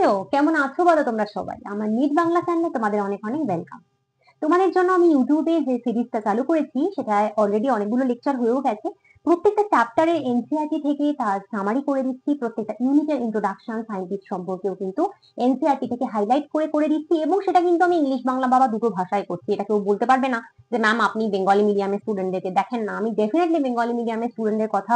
Hello, কেমন আছো বলো তোমরা সবাই? আমার নিট বাংলা চ্যানেলে তোমাদের অনেক অনেক ওয়েলকাম। তোমাদের জন্য আমি ইউটিউবে যে সিরিজটা চালু করেছি সেটায় অলরেডি অনেকগুলো লেকচার হয়েও গেছে। প্রত্যেকটা চ্যাপ্টারের এনসিইআরটি থেকে তার সামারি করে দিচ্ছি, প্রত্যেকটা ইউনিটের ইন্ট্রোডাকশন সায়েন্টিস্ট সম্পর্কেও কিন্তু এনসিইআরটি থেকে হাইলাইট করে করে দিচ্ছি, এবং সেটা কিন্তু আমি ইংলিশ বাংলা বাবা দুটো ভাষায় করছি। এটা কেউ বলতে পারবে না যে ম্যাম আপনি বেঙ্গলি মিডিয়ামের স্টুডেন্টদেরকে দেখেন না। আমি ডেফিনেটলি বেঙ্গলি মিডিয়ামের স্টুডেন্টদের কথা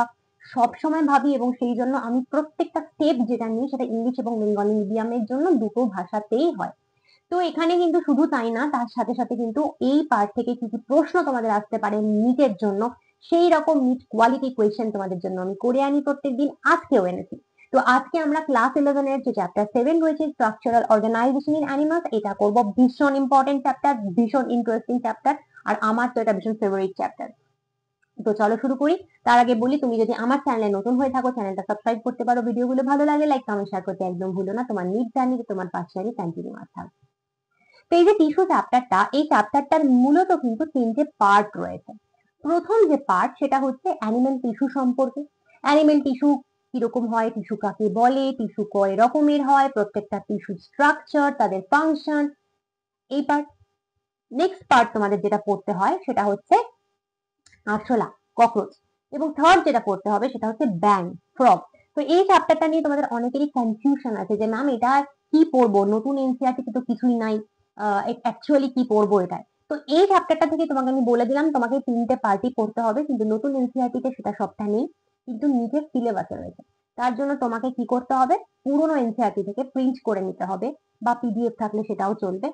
সবসময় ভাবি, এবং সেই জন্য আমি প্রত্যেকটা স্টেপ যেটা নিই সেটা ইংলিশ এবং বেঙ্গলি মিডিয়ামের জন্য দুটো ভাষাতেই হয়। তো এখানে কিন্তু শুধু তাই না, তার সাথে সাথে কিন্তু এই পার্ট থেকে কি কি প্রশ্ন তোমাদের আসতে পারে নিটের জন্য, সেই রকম নিট কোয়ালিটি কোয়েশ্চেন তোমাদের জন্য আমি করে আনি প্রত্যেকদিন। আজকেও এনেছি। তো আজকে আমরা ক্লাস 11 এর যে চ্যাপ্টার 7 রয়েছে, স্ট্রাকচারাল অর্গানাইজেশন ইন অ্যানিমালস, এটা করব। ভীষণ ইম্পর্টেন্ট চ্যাপ্টার, ভীষণ ইন্টারেস্টিং চ্যাপ্টার, আর আমার তো এটা ভীষণ ফেভারিট চ্যাপ্টার। তো চলো শুরু করি। তার আগে বলি, তুমি যদি আমার চ্যানেলে নতুন হয়ে থাকো চ্যানেলটা সাবস্ক্রাইব করতে পারো, ভিডিওগুলো ভালো লাগে লাইক কমেন্ট শেয়ার করতে একদম ভুলো না। তোমার নিট জার্নি তোমার পাশে আমি কন্টিনিউ থাকবে। তো এই যে টিস্যু চ্যাপ্টারটা, এই চ্যাপ্টারটার মূলত কিন্তু তিনটে পার্ট রয়েছে। প্রথম যে পার্ট সেটা হচ্ছে অ্যানিমেল টিস্যু সম্পর্কে। অ্যানিমেল টিস্যু কিরকম হয়, টিস্যু কাকে বলে, টিস্যু কয় রকমের হয়, প্রত্যেকটা টিস্যু স্ট্রাকচার, তাদের ফাংশন, এই পার্ট। নেক্সট পার্ট তোমাদের যেটা পড়তে হয় সেটা হচ্ছে আরশোলা, ককরোচ, এবং থার্ড যেটা পড়তে হবে সেটা হচ্ছে ব্যাং, ফ্রগ। তো এই চ্যাপ্টারটা নিয়ে তোমাদের অনেকেরই কনফিউশন আছে যে ম্যাম এটা কি পড়বো, নতুন এনসিইআরটি তো কিছুই নাই, অ্যাকচুয়ালি কি পড়বো এটা। তো এই চ্যাপ্টারটা থেকে তোমাকে আমি বলে দিলাম তোমাকে তিনটে পার্টি পড়তে হবে, কিন্তু নতুন এনসিইআরটি তে সেটা সবটা নেই, কিন্তু নিজের সিলেবাসে রয়েছে। তার জন্য তোমাকে কি করতে হবে, পুরোনো এনসিইআরটি থেকে প্রিন্ট করে নিতে হবে, বা পিডিএফ থাকলে সেটাও চলবে,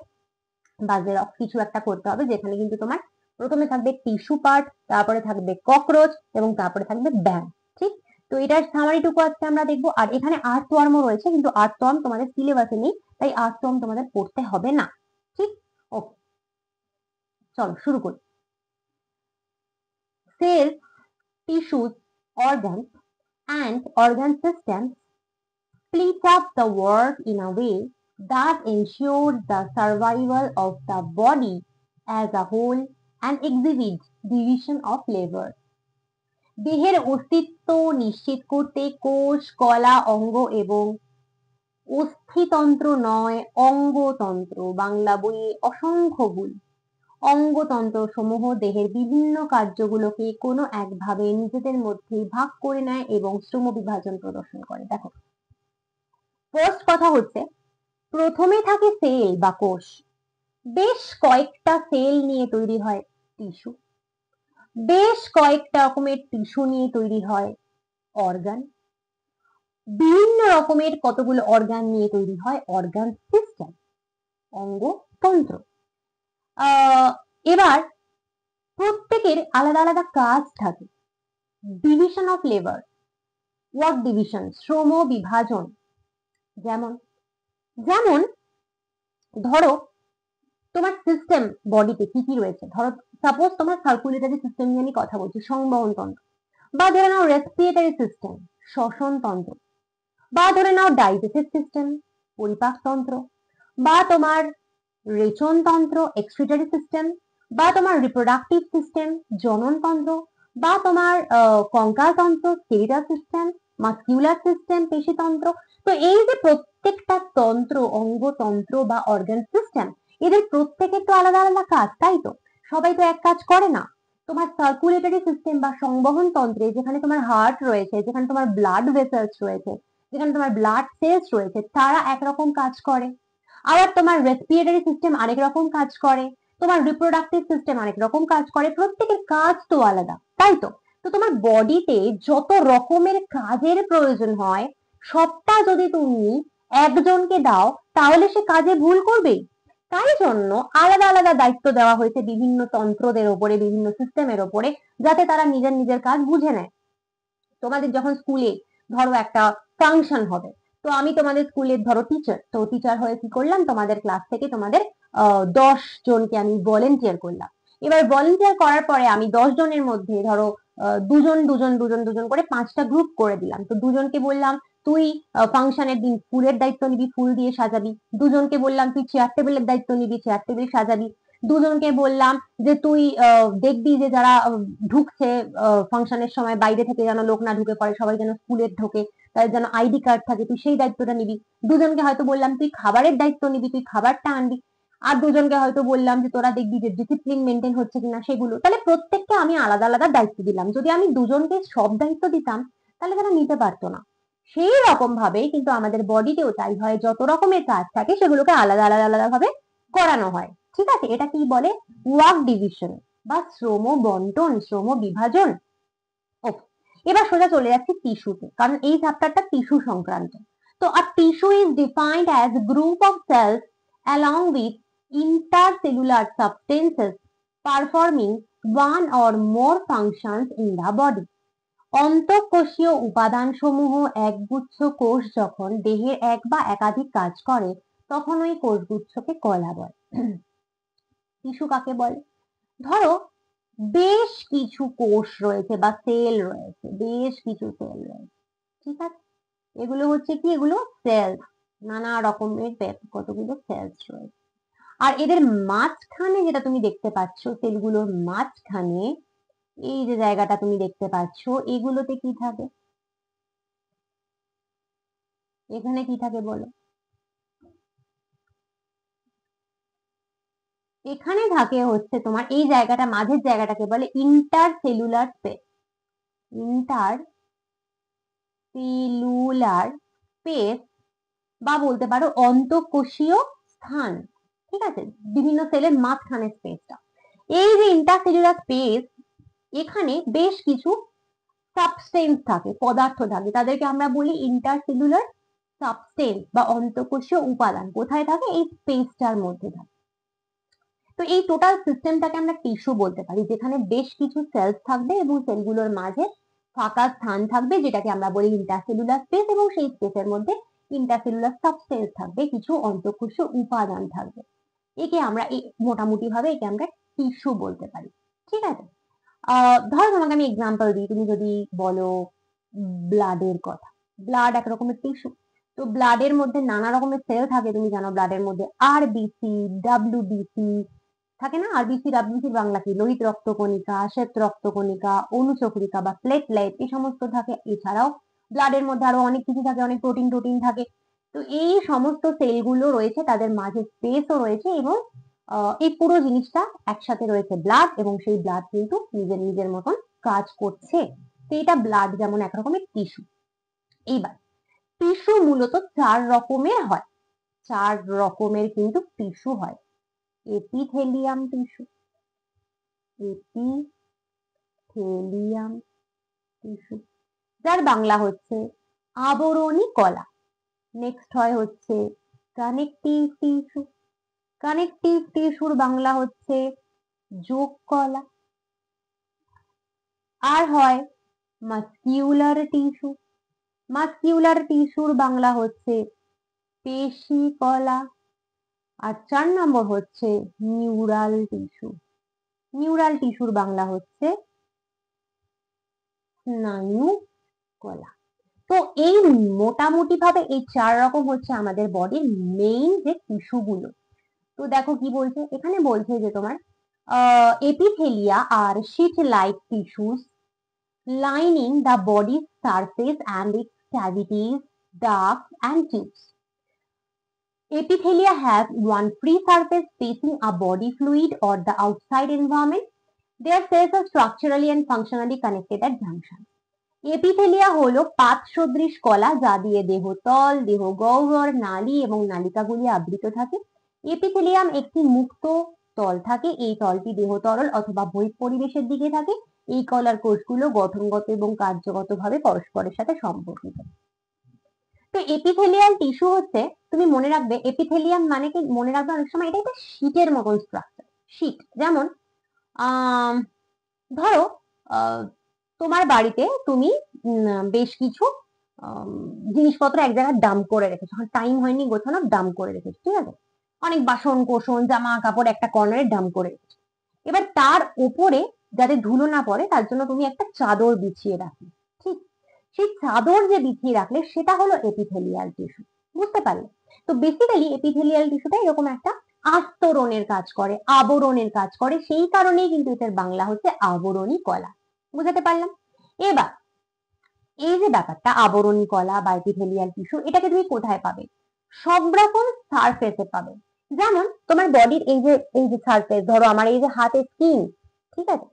বা জেরক্স কিছু একটা করতে হবে, যেখানে কিন্তু তোমার প্রথমে থাকবে টিস্যু পার্ট, তারপরে থাকবে ককরোচ, এবং তারপরে থাকবে ব্যাং। ঠিক? তো এটার সামারিটুকু আজকে আমরা দেখবো। আর এখানে আর্থওয়ার্মও রয়েছে, কিন্তু আর্থওয়ার্ম তোমাদের সিলেবাসে নেই, তাই আর্থওয়ার্ম তোমাদের পড়তে হবে না। ঠিক? ওকে, চলো শুরু করি। Cells, tissues, organs and organ systems split up the work in a way that ensures the survival of the body as a whole and exhibits division of labor. দেহের অস্তিত্ব নিশ্চিত করতে কোষ, কলা, অঙ্গ এবং অস্থিতন্ত্র নয় অঙ্গতন্ত্র, বাংলা বইয়ে অসংখ্যগুলি অঙ্গতন্ত্র সমূহ দেহের বিভিন্ন কার্যগুলোকে কোনো একভাবে নিজেদের মধ্যে ভাগ করে নেয় এবং শ্রম বিভাজন প্রদর্শন করে। দেখো, ফার্স্ট কথা হচ্ছে প্রথমে থাকে সেল বা কোষ। বেশ কয়েকটা সেল নিয়ে তৈরি হয় টিস্যু। বেশ কয়েকটা রকমের টিস্যু নিয়ে তৈরি হয় অর্গান। বিভিন্ন রকমের কতগুলো অর্গান নিয়ে তৈরি হয় অর্গান সিস্টেম, অঙ্গতন্ত্র। এবার প্রত্যেকের আলাদা আলাদা কাজ থাকে। Division of labour, work division, শ্রম বিভাজন। যেমন যেমন ধরো তোমার সিস্টেম বডিতে কি কি রয়েছে। ধরো সাপোজ তোমার সার্কুলেটরি সিস্টেম নিয়ে আমি কথা বলছি, সংবহন তন্ত্র, বা ধরে নাও রেসপিরেটরি সিস্টেম, শ্বসন তন্ত্র, বা ধরে নাও ডাইজেস্টিভ সিস্টেম, পরিপাক তন্ত্র, বা তোমার রেচন তন্ত্র, এক্সক্রিটরি সিস্টেম, বা তোমার রিপ্রোডাক্টিভ সিস্টেম, জনন তন্ত্র, বা তোমার কঙ্কাল তন্ত্র, স্কেলিটাল সিস্টেম, মাস্কিউলার সিস্টেম, পেশিতন্ত্র। তো এই যে প্রত্যেকটা তন্ত্র, অঙ্গতন্ত্র বা অর্গান সিস্টেম, এদের প্রত্যেকের তো আলাদা আলাদা কাজ, তাই তো? সবাই তো এক কাজ করে না। তোমার সার্কুলেটরি সিস্টেম বা সংবহন তন্ত্রে যেখানে তোমার হার্ট রয়েছে, যেখানে তোমার ব্লাড ভেসেলস রয়েছে, যেখানে তোমার ব্লাড সেলস রয়েছে, তারা একরকম কাজ করে। আবার তোমার রেসপিরেটরি সিস্টেম আরেক রকম কাজ করে, তোমার রিপ্রোডাক্টিভ সিস্টেম আরেক রকম কাজ করে। প্রত্যেকের কাজ তো আলাদা, তাই তো? তো তোমার বডিতে যত রকমের কাজের প্রয়োজন হয় সবটা যদি তুমি একজনকে দাও তাহলে সে কাজে ভুল করবেই। তাই জন্য আলাদা আলাদা দায়িত্ব দেওয়া হয়েছে বিভিন্ন তন্ত্রদের ওপরে, বিভিন্ন সিস্টেমের ওপরে, যাতে তারা নিজের নিজের কাজ বুঝে নেয়। তোমাদের যখন স্কুলে ধরো একটা ফাংশন হবে, তো আমি তোমাদের স্কুলের ধরো টিচার, তো টিচার হয়ে কি করলাম, তোমাদের ক্লাস থেকে তোমাদের 10 জনকে আমি ভলেন্টিয়ার করলাম। এবার ভলেন্টিয়ার করার পরে আমি 10 জনের মধ্যে ধরো দুজন দুজন দুজন দুজন করে 5টা গ্রুপ করে দিলাম। তো দুজনকে বললাম তুই ফাংশনের দিন ফুলের দায়িত্ব নিবি, ফুল দিয়ে সাজাবি। দুজনকে বললাম তুই চেয়ার টেবিলের দায়িত্ব নিবি, চেয়ার টেবিল সাজাবি। দুজনকে বললাম যে তুই দেখবি যে যারা ঢুকছে ফাংশনের সময় বাইরে থেকে যেন লোক না ঢুকে পড়ে, সবাই যেন স্কুলের ঢোকে, তাদের যেন আইডি কার্ড থাকে, তুই সেই দায়িত্বটা নিবি। দুজনকে হয়তো বললাম তুই খাবারের দায়িত্ব নিবি, তুই খাবারটা আনবি। আর দুজনকে হয়তো বললাম যে তোরা দেখবি যে ডিসিপ্লিন মেনটেন হচ্ছে কিনা সেগুলো। তাহলে প্রত্যেককে আমি আলাদা আলাদা দায়িত্ব দিলাম। যদি আমি দুজনকে সব দায়িত্ব দিতাম তাহলে তারা নিতে পারতো না। সেই রকম ভাবে কিন্তু আমাদের বডিতেও তাই হয়, যত রকমের কাজ থাকে সেগুলোকে আলাদা আলাদা আলাদা ভাবে করানো হয়। ঠিক আছে, এটা কি বলে? ওয়ার্ক ডিভিশন বা শ্রম বন্টন, শ্রম বিভাজন। ওকে, এবার সোজা চলে যাচ্ছি টিস্যুতে, কারণ এই চ্যাপ্টারটা টিস্যু সংক্রান্ত। তো a tissue is defined as a group of cells along with intercellular substances performing one or more functions in the body. অন্তঃকোষীয় উপাদানসমূহ একগুচ্ছ কোষ যখন দেহের এক বা একাধিক কাজ করে তখন ওই কোষগুচ্ছকে কলা বলে। টিস্যু কাকে বলে? ধরো বেশ কিছু কোষ রয়েছে বা সেল রয়েছে, বেশ কিছু সেল রয়েছে, ঠিক আছে? এগুলো হচ্ছে কি? এগুলো সেলস, নানা রকমের কতগুলো সেলস রয়েছে। আর এদের মাঝখানে যেটা তুমি দেখতে পাচ্ছ, সেলগুলোর মাঝখানে এই যে জায়গাটা তুমি দেখতে পাচ্ছ, এগুলোতে কি থাকে? এখানে কি থাকে বলো? এখানে থাকে হচ্ছে তোমার এই জায়গাটা, মাঝের জায়গাটাকে বলে inter cellular space. Inter cellular space বা বলতে পারো অন্তঃকোষীয় স্থান। ঠিক আছে, বিভিন্ন সেলের মাঝখানে স্পেসটা। এই যে ইন্টারসেলুলার স্পেস, এখানে বেশ কিছু সাবস্টেন্স থাকে, পদার্থ থাকে, তাদেরকে আমরা বলি ইন্টারসেলুলার সাবস্টেন্স বা অন্তঃকোষীয় উপাদান। কোথায় থাকে? এই স্পেসটার মধ্যে থাকে। তো এই টোটাল সিস্টেমটাকে আমরা টিস্যু বলতে পারি, যেখানে বেশ কিছু সেলস থাকবে এবং সেলগুলোর মাঝে ফাঁকা স্থান থাকবে, যেটাকে আমরা বলি ইন্টারসেলুলার স্পেস, এবং সেই স্পেসের মধ্যে ইন্টারসেলুলার সাবস্টেন্স থাকবে, কিছু অন্তঃকোষীয় উপাদান থাকবে। একে আমরা মোটামুটি ভাবে একে আমরা টিস্যু বলতে পারি। ঠিক আছে, ধরো তোমাকে আমি এক্সাম্পল দিই, তুমি যদি বলো ব্লাডের কথা, ব্লাড এক রকমের টিস্যু। তো ব্লাডের মধ্যে নানা রকমের সেল থাকে, তুমি জানো ব্লাডের মধ্যে আরবিসি, ডাব্লিউবিসি থাকে না? আরবিসি ডাব্লিউবিসির বাংলা কি? লোহিত রক্তকণিকা, শ্বেত রক্তকণিকা, অনুচক্রিকা বা প্লেটলেট, এই সমস্ত থাকে। এছাড়াও ব্লাডের মধ্যে আরো অনেক কিছু থাকে, অনেক প্রোটিন টোটিন থাকে। তো এই সমস্ত সেলগুলো রয়েছে, তাদের মাঝে স্পেসও রয়েছে, এবং এই পুরো জিনিসটা একসাথে রয়েছে ব্লাড, এবং সেই ব্লাড কিন্তু নিজের নিজের মতন কাজ করছে। তো এটা ব্লাড যেমন এক রকমের টিস্যু। এইবার টিস্যু মূলত 4 রকমের হয়, 4 রকমের কিন্তু টিস্যু হয়। এপিথেলিয়াম টিস্যু, এপিথেলিয়াম টিস্যু, যার বাংলা হচ্ছে আবরণী কলা। নেক্সট হয় হচ্ছে কানেকটিভ টিস্যু, কানেকটিভ টিস্যুর বাংলা হচ্ছে যোগ কলা। আর হয় মাস্কিউলার টিস্যু, মাস্কিউলার টিস্যুর বাংলা হচ্ছে পেশি কলা। আর 4 নম্বর হচ্ছে নিউরাল টিস্যু, নিউরাল টিস্যুর বাংলা হচ্ছে স্নায়ু কলা। তো এই মোটামুটি ভাবে এই 4 রকম হচ্ছে আমাদের বডির মেইন যে টিস্যু গুলো। তো দেখো কি বলছে এখানে, বলছে যে তোমার epithelia are sheet like tissues lining the body's surface and its cavities, ducts and tubes. Epithelia has one free surface facing a body fluid or the outside environment. Their cells are structurally and functionally connected at junction. Epithelia হলো পাত সদৃশ কলা, যা দিয়ে দেহতল, দেহ গহ্বর, নালী এবং নালিকাগুলি আবৃত থাকে। এপিথেলিয়াম একটি মুক্ত তল থাকে, এই তলটি দেহ তরল অথবা বহিঃ পরিবেশের দিকে থাকে। এই কলার কোষগুলো গঠনগত এবং কার্যগতভাবে পরস্পরের সাথে সম্পর্কিত। তো এপিথেলিয়াল টিস্যু হচ্ছে, তুমি মনে রাখবে এপিথেলিয়াম মানে কি, মনে রাখবে অনেক সময় এটা একটা শীটের মতন স্ট্রাকচার। শীট যেমন ধরো তোমার বাড়িতে তুমি বেশ কিছু জিনিসপত্র এক জায়গায় ডাম্প করে রেখেছো, টাইম হয়নি গোছানো, ডাম্প করে রেখেছো, ঠিক আছে? অনেক বাসন কোসন জামা কাপড় একটা কর্নারে ডাম্প করে রেখেছো। এবার তার উপরে যাতে ধুলো না পড়ে তার জন্য তুমি একটা চাদর বিছিয়ে রাখলে, ঠিক? সেই চাদর যে বিছিয়ে রাখলে সেটা হলো এপিথেলিয়াল টিস্যু। বুঝতে পারলে? তো বেসিক্যালি এপিথেলিয়াল টিস্যুটা এরকম একটা আস্তরণের কাজ করে, আবরণের কাজ করে, সেই কারণেই কিন্তু এটার বাংলা হচ্ছে আবরণী কলা। বুঝাতে পারলাম? এবার এই যে ব্যাপারটা আবরণী কলা বা এপিথেলিয়াল টিস্যু, এটাকে তুমি কোথায় পাবে? সব রকম সারফেসে পাবে। যেমন তোমার বডির এই যে সারফেস, ধরো আমার এই যে হাতের স্কিন, ঠিক আছে,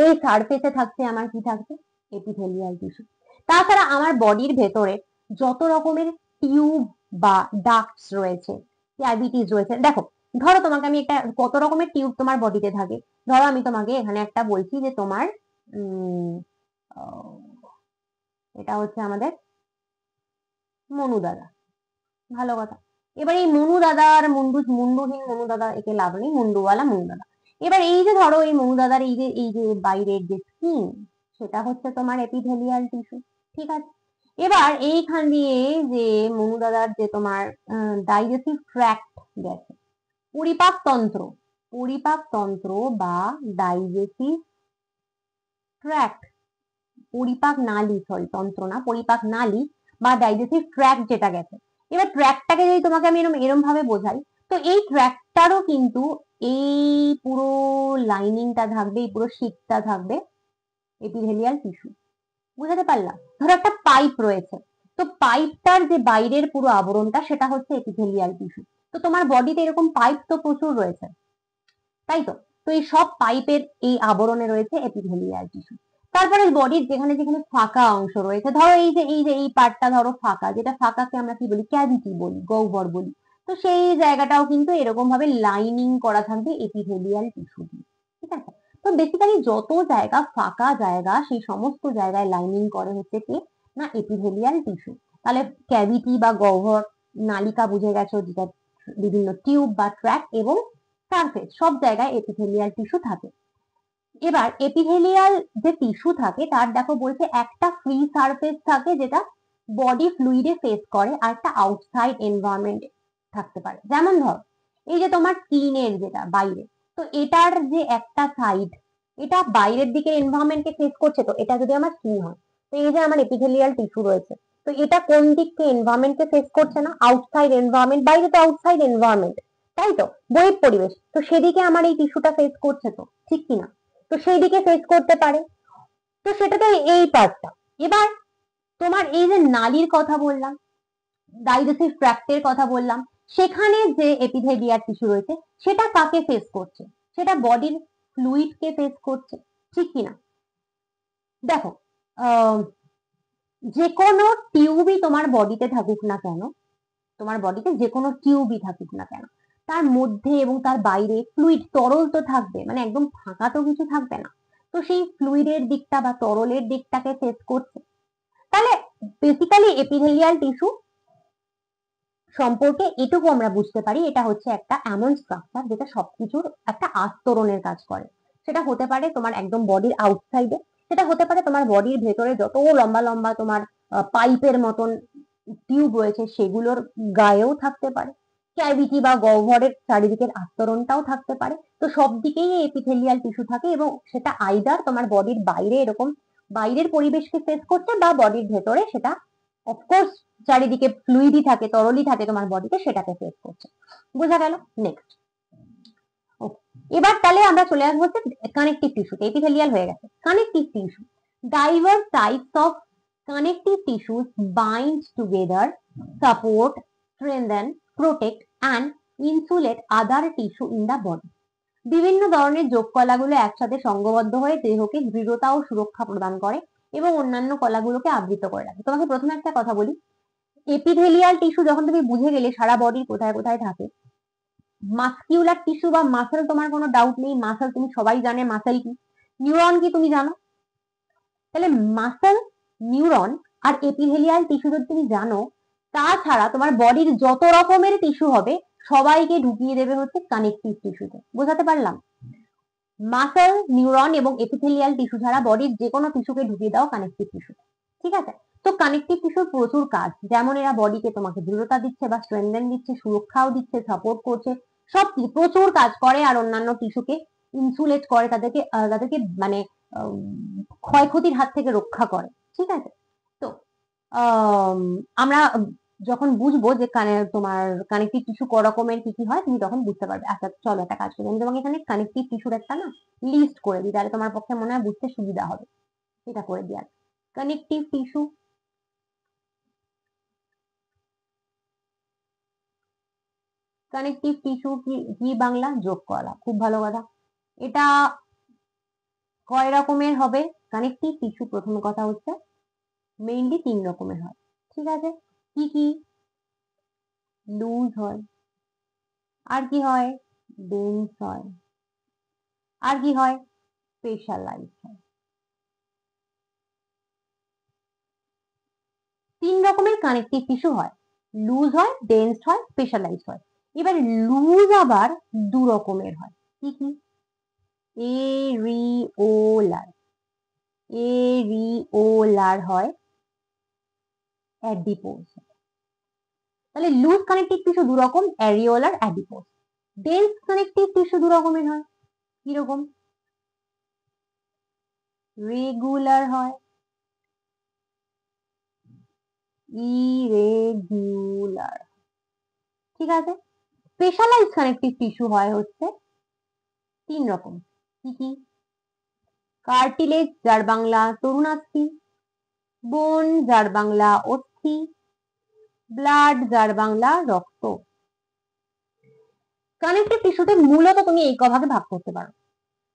এই সারফেসে থাকছে আমার কি থাকছে? Epithelial tissue. তাছাড়া আমার বডির ভেতরে যত রকমের টিউব বা ডাক্টস রয়েছে, ক্যাভিটিস রয়েছে, দেখো, ধরো তোমাকে আমি একটা, কত রকমের টিউব তোমার বডিতে থাকে। ধরো আমি তোমাকে এখানে একটা বলছি যে তোমার এটা হচ্ছে আমাদের মনু দাদা, ভালো কথা। এবার এই মনু দাদা আর মুন্ডুহীন মনু দাদা, একে লাভ নেই, মুন্ডুওয়ালা মনু দাদা। এবার এই যে ধরো এই মনু দাদার এই যে বাইরের যে স্কিন, সেটা হচ্ছে তোমার এপিথেলিয়াল টিস্যু, ঠিক আছে। এবার এইখান দিয়ে যে মনু দাদার যে তোমার ডাইজেস্টিভ ট্র্যাক্ট গেছে, পরিপাক তন্ত্র বা ডাইজেস্টিভ ট্র্যাক্ট, পরিপাক নালী, সরি তন্ত্র না, পরিপাক নালী বা ডাইজেস্টিভ ট্র্যাক্ট যেটা গেছে। এবার ট্র্যাক্টটাকে যদি তোমাকে আমি এরম ভাবে বোঝাই, তো এই ট্র্যাক্টটারও কিন্তু এই পুরো লাইনিংটা থাকবে, এই পুরো শীটটা থাকবে এপিথেলিয়াল টিস্যু। বুঝাতে পারলাম? ধরো একটা পাইপ রয়েছে, তো পাইপটার যে বাইরের পুরো আবরণটা সেটা হচ্ছে এপিথেলিয়াল টিস্যু। তো তোমার বডিতে এরকম পাইপ তো প্রচুর রয়েছে, তাই তো? তো এই সব পাইপের এই আবরণে রয়েছে এপিথেলিয়াল টিস্যু। তারপরে বডির যেখানে যেখানে ফাঁকা অংশ রয়েছে, ধরো এই পার্টটা ধরো ফাঁকা, যেটা ফাঁকাকে আমরা কি বলি? ক্যাভিটি বলি, গহ্বর বলি। তো সেই জায়গাটাও কিন্তু এরকম ভাবে লাইনিং করা থাকবে এপিথেলিয়াল টিস্যু দিয়ে, ঠিক আছে। তো বেসিক্যালি যত জায়গা ফাঁকা জায়গা, সেই সমস্ত জায়গায় লাইনিং করে হচ্ছে কি না এপিথেলিয়াল টিস্যু। তাহলে ক্যাভিটি বা গহ্বর, নালিকা বুঝে গেছো, যেটা বিভিন্ন টিউব বা ট্র্যাক এবং সারফেস, সব জায়গায় এপিথেলিয়াল টিস্যু থাকে। এবার এপিথেলিয়াল যে টিস্যু থাকে তার দেখো বলছে একটা ফ্রি সারফেস থাকে যেটা বডি ফ্লুইডে ফেস করে, আর একটা আউটসাইড এনভায়রনমেন্ট থাকতে পারে। যেমন ধর এই যে তোমার স্কিনের যেটা বাইরে, তো এটার যে একটা সাইড, এটা বাইরের দিকে এনভায়রনমেন্টকে ফেস করছে, তো এটা যদি আমার স্কিন হয়, তো এই যে আমার এপিথেলিয়াল টিস্যু রয়েছে, তো এটা কোন দিককে এনভায়রনমেন্টকে ফেস করছে? না আউটসাইড এনভায়রনমেন্ট, বাইরে তো আউটসাইড এনভায়রনমেন্ট, তাই তো, বহিঃ পরিবেশ, তো সেদিকে আমার এই টিস্যুটা ফেস করছে, তো ঠিক কিনা? তো সেই দিকে ফেস করতে পারে, তো সেটা তো এই পার্টটা। এবার তোমার এই যে নালীর কথা বললাম, ডাইজেস্টিভ ট্র্যাক্টের কথা বললাম, সেখানে যে এপিথেলিয়াল টিস্যু রয়েছে সেটা কাকে ফেস করছে? সেটা বডির ফ্লুইডকে ফেস করছে, ঠিক কিনা? দেখো, যে কোনো টিউবই তোমার বডিতে থাকুক না কেন, তোমার বডিতে যে কোনো টিউবই থাকুক না কেন, তার মধ্যে এবং তার বাইরে ফ্লুইড, তরল তো থাকবে, মানে একদম ফাঁকা তো কিছু থাকবে না। তো সেই ফ্লুইডের দিকটা বা তরলের দিকটাকে ফেস করছে। তাহলে বেসিক্যালি এপিথেলিয়াল টিস্যু সম্পর্কে এটুকু আমরা বুঝতে পারি, এটা হচ্ছে একটা এমন স্ট্রাকচার যেটা সবকিছুর একটা আস্তরণের কাজ করে। সেটা হতে পারে তোমার একদম বডির আউটসাইডে, সেটা হতে পারে তোমার বডির ভেতরে যত লম্বা লম্বা তোমার পাইপের মতন টিউব রয়েছে সেগুলোর গায়েও থাকতে পারে, ক্যাভিটি বা গহ্বরের চারিদিকের আস্তরণটাও থাকতে পারে। তো সব দিকেই এপিথেলিয়াল টিস্যু থাকে, এবং সেটা আইদার তোমার বডির বাইরে এরকম বাইরের পরিবেশকে ফেস করছে, বা বডির ভেতরে সেটা অফকোর্স চারিদিকে ফ্লুইডই থাকে, তরলই থাকে তোমার বডিতে, সেটাকে ফেস করছে। বোঝা গেল? নেক্সট, এবার তাহলে আমরা চলে আসবো হচ্ছে কানেকটিভ টিস্যুতে। এপিথেলিয়াল হয়ে গেছে, connective tissue. Diverse types of connective tissues bind together, support, strengthen, protect and insulate other tissue in the body. বিভিন্ন ধরনের যোগ কলাগুলো একসাথে সংঘবদ্ধ হয়ে দেহকে দৃঢ়তা ও সুরক্ষা প্রদান করে এবং অন্যান্য কলাগুলোকে আবৃত করে রাখে। তোমাকে প্রথমে একটা কথা বলি, এপিথেলিয়াল টিস্যু যখন তুমি বুঝে গেলে সারা বডির কোথায় কোথায় থাকে, মাসকিউলার টিস্যু বা মাসেল, তোমার কোনো ডাউট নেই, মাসেল তুমি সবাই জানে, মাসেল কি, নিউরন কি তুমি জানো, তাহলে মাসেল, নিউরন আর এপিথেলিয়াল টিস্যু যদি তুমি জানো, তাছাড়া তোমার বডির যত রকমের টিস্যু হবে সবাইকে ঢুকিয়ে দেবে হচ্ছে কানেকটিভ টিস্যুতে। বোঝাতে পারলাম? মাসেল, নিউরন এবং এপিথেলিয়াল টিস্যু ছাড়া বডির যে কোনো টিস্যুকে ঢুকিয়ে দাও কানেকটিভ টিস্যুতে, ঠিক আছে। তো কানেকটিভ টিস্যুর প্রচুর কাজ, যেমন এরা বডিকে তোমাকে দৃঢ়তা দিচ্ছে বা স্ট্রেনথেন দিচ্ছে, সুরক্ষাও দিচ্ছে, সাপোর্ট করছে, সব প্রচুর কাজ করে, আর অন্যান্য টিস্যুকে ইনসুলেট করে, তাদেরকে তাদেরকে মানে ক্ষয়ক্ষতির হাত থেকে রক্ষা করে, ঠিক আছে। তো আমরা যখন বুঝবো যে তোমার কানেকটিভ টিস্যু ক রকমের কি কি হয় তুমি তখন বুঝতে পারবে। আচ্ছা চলো একটা কাজ করি, আমি তোমাকে এখানে কানেকটিভ টিস্যুর একটা না লিস্ট করে দিই, তাহলে তোমার পক্ষে মনে হয় বুঝতে সুবিধা হবে। এটা করে দিই। কানেকটিভ টিস্যু, কানেকটিভ টিস্যু কি বাংলা? যোগ কলা। খুব ভালো কথা। এটা কয় রকমের হবে? কানেকটিভ টিস্যু প্রথম কথা হচ্ছে মেইনলি 3 রকমের হয়। ঠিক আছে, কি কি? লুজ হয়, আর কি হয়? ডেন্স হয়, আর কি হয়? স্পেশালাইজ হয়। 3 রকমের কানেকটিভ টিস্যু হয়, লুজ হয়, ডেন্স হয়, স্পেশালাইজ হয়। এবার লুজ আবার 2 রকমের হয়, কি কি? এরিওলার, এরিওলার হয়, অ্যাডিপোজ। তাহলে লুজ কানেকটিভ টিস্যু 2 রকম, areolar, adipose. Dense connective tissue 2 রকমের হয়, কিরকম? রেগুলার হয়, ইরেগুলার। ঠিক আছে, স্পেশালাইজ কানেকটিভ টিস্যু হয় হচ্ছে 3 রকম, কি কি? কার্টিলেজ যার বাংলা তরুণাস্থি, বোন যার বাংলা অস্থি, ব্লাড যার বাংলা রক্ত। কানেকটিভ টিস্যুতে মূলত তুমি এই কভাগে ভাগ করতে পারো।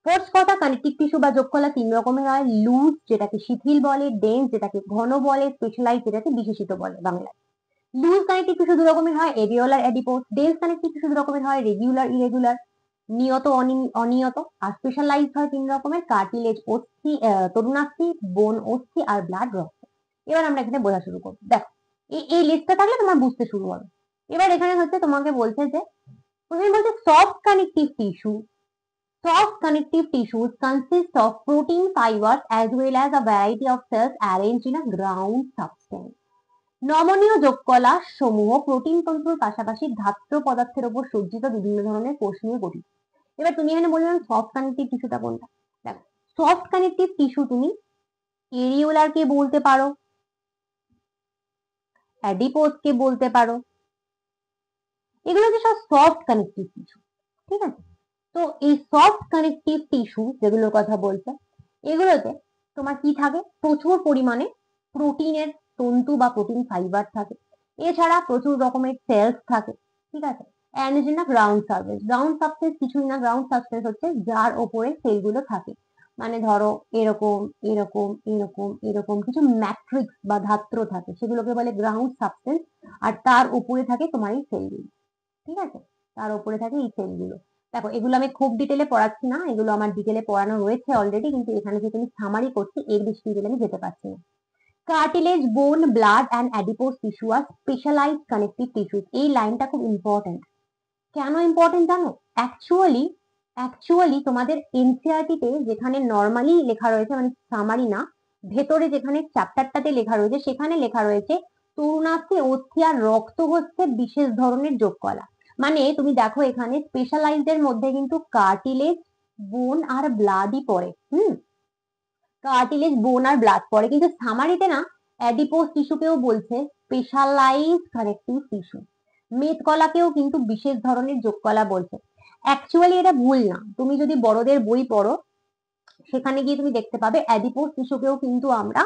ফার্স্ট কথা, কানেকটিভ টিস্যু বা যোগকলা 3 রকমের হয়, লুজ যেটাকে শিথিল বলে, ডেন্স যেটাকে ঘন বলে, স্পেশালাইজ যেটাকে বিশেষিত বলে বাংলায়। লুজ কানেকটিভ টিস্যু 2 রকমের হয়, areolar, adipose. Dense connective tissue 2 রকমের হয়, রেগুলার, ইরেগুলার, নিয়ত, অনিয়ত। আর স্পেশালাইজ হয় 3 রকমের, কার্টিলেজ অস্থি, তরুণাস্থি, বোন অস্থি, আর ব্লাড রক্ত। এবার আমরা এখানে বোঝা শুরু করবো। দেখো এই লিস্টটা থাকলে তোমার বুঝতে শুরু হবে। এবার এখানে হচ্ছে তোমাকে বলছে যে প্রথমে বলছে soft connective tissue. Soft connective tissues consist of protein fibers as well as a variety of cells arranged in a ground substance. নমনীয় যোগকলা সমূহ প্রোটিন তন্তুর পাশাপাশি ধাত্র পদার্থের উপর সজ্জিত বিভিন্ন ধরনের কোষ নিয়ে গঠিত। এবার তুমি এখানে বললে সফট কানেকটিভ টিস্যুটা কোনটা? দেখো, সফট কানেকটিভ টিস্যু তুমি এরিওলার কে বলতে পারো, অ্যাডিপোজ কে বলতে পারো, এগুলো হচ্ছে সব সফট কানেকটিভ টিস্যু। ঠিক আছে, তো এই সফট কানেকটিভ টিস্যু যেগুলোর কথা বলছে, এগুলোতে তোমার কি থাকে? প্রচুর পরিমাণে প্রোটিনের তন্তু বা প্রোটিন ফাইবার থাকে, এছাড়া প্রচুর রকমের সেলস থাকে। ঠিক আছে, and is in a ground surface. Ground surface কিছুই না, গ্রাউন্ড সারফেস হচ্ছে যার ওপরে সেলগুলো থাকে। মানে ধরো এরকম এরকম এরকম এরকম কিছু ম্যাট্রিক্স বা ধাত্র থাকে, সেগুলোকে বলে গ্রাউন্ড সাবস্টেন্স। আর তার উপরে থাকে তোমার এই সেলগুলো। ঠিক আছে, তার উপরে থাকে এই সেলগুলো। দেখো এগুলো আমি খুব ডিটেলে পড়াচ্ছি না, এগুলো আমার ডিটেলে পড়ানো রয়েছে অলরেডি, কিন্তু এখানে যেহেতু আমি সামারি করছি এর বেশি ডিটেলে আমি যেতে পারছি না। Cartilage, bone, blood and adipose tissue R specialised connective tissue. এই লাইনটা খুব ইম্পর্টেন্ট। কেন ইম্পর্টেন্ট জানো? অ্যাকচুয়ালি অ্যাকচুয়ালি তোমাদের এনসিইআরটি তে যেখানে নরমালি লেখা রয়েছে, মানে সামারি না, ভেতরে যেখানে চ্যাপ্টারটাতে লেখা রয়েছে সেখানে লেখা রয়েছে তরুণাস্থি, অস্থি আর রক্ত হচ্ছে বিশেষ ধরনের যোগকলা। মানে তুমি দেখো এখানে স্পেশালাইজড এর মধ্যে কিন্তু কার্টিলেজ, বোন আর ব্লাডই পড়ে। কার্টিলেজ, বোন আর ব্লাড পড়ে, কিন্তু সামারিতে না অ্যাডিপোজ টিস্যুকেও বলছে স্পেশালাইজড কানেকটিভ টিস্যু। মেদকলাকেও কিন্তু বিশেষ ধরনের যোগকলা বলছে। অ্যাকচুয়ালি এটা ভুল না, তুমি যদি বড়দের বই পড়ো সেখানে গিয়ে তুমি দেখতে পাবে অ্যাডিপোজ টিস্যুকেও কিন্তু আমরা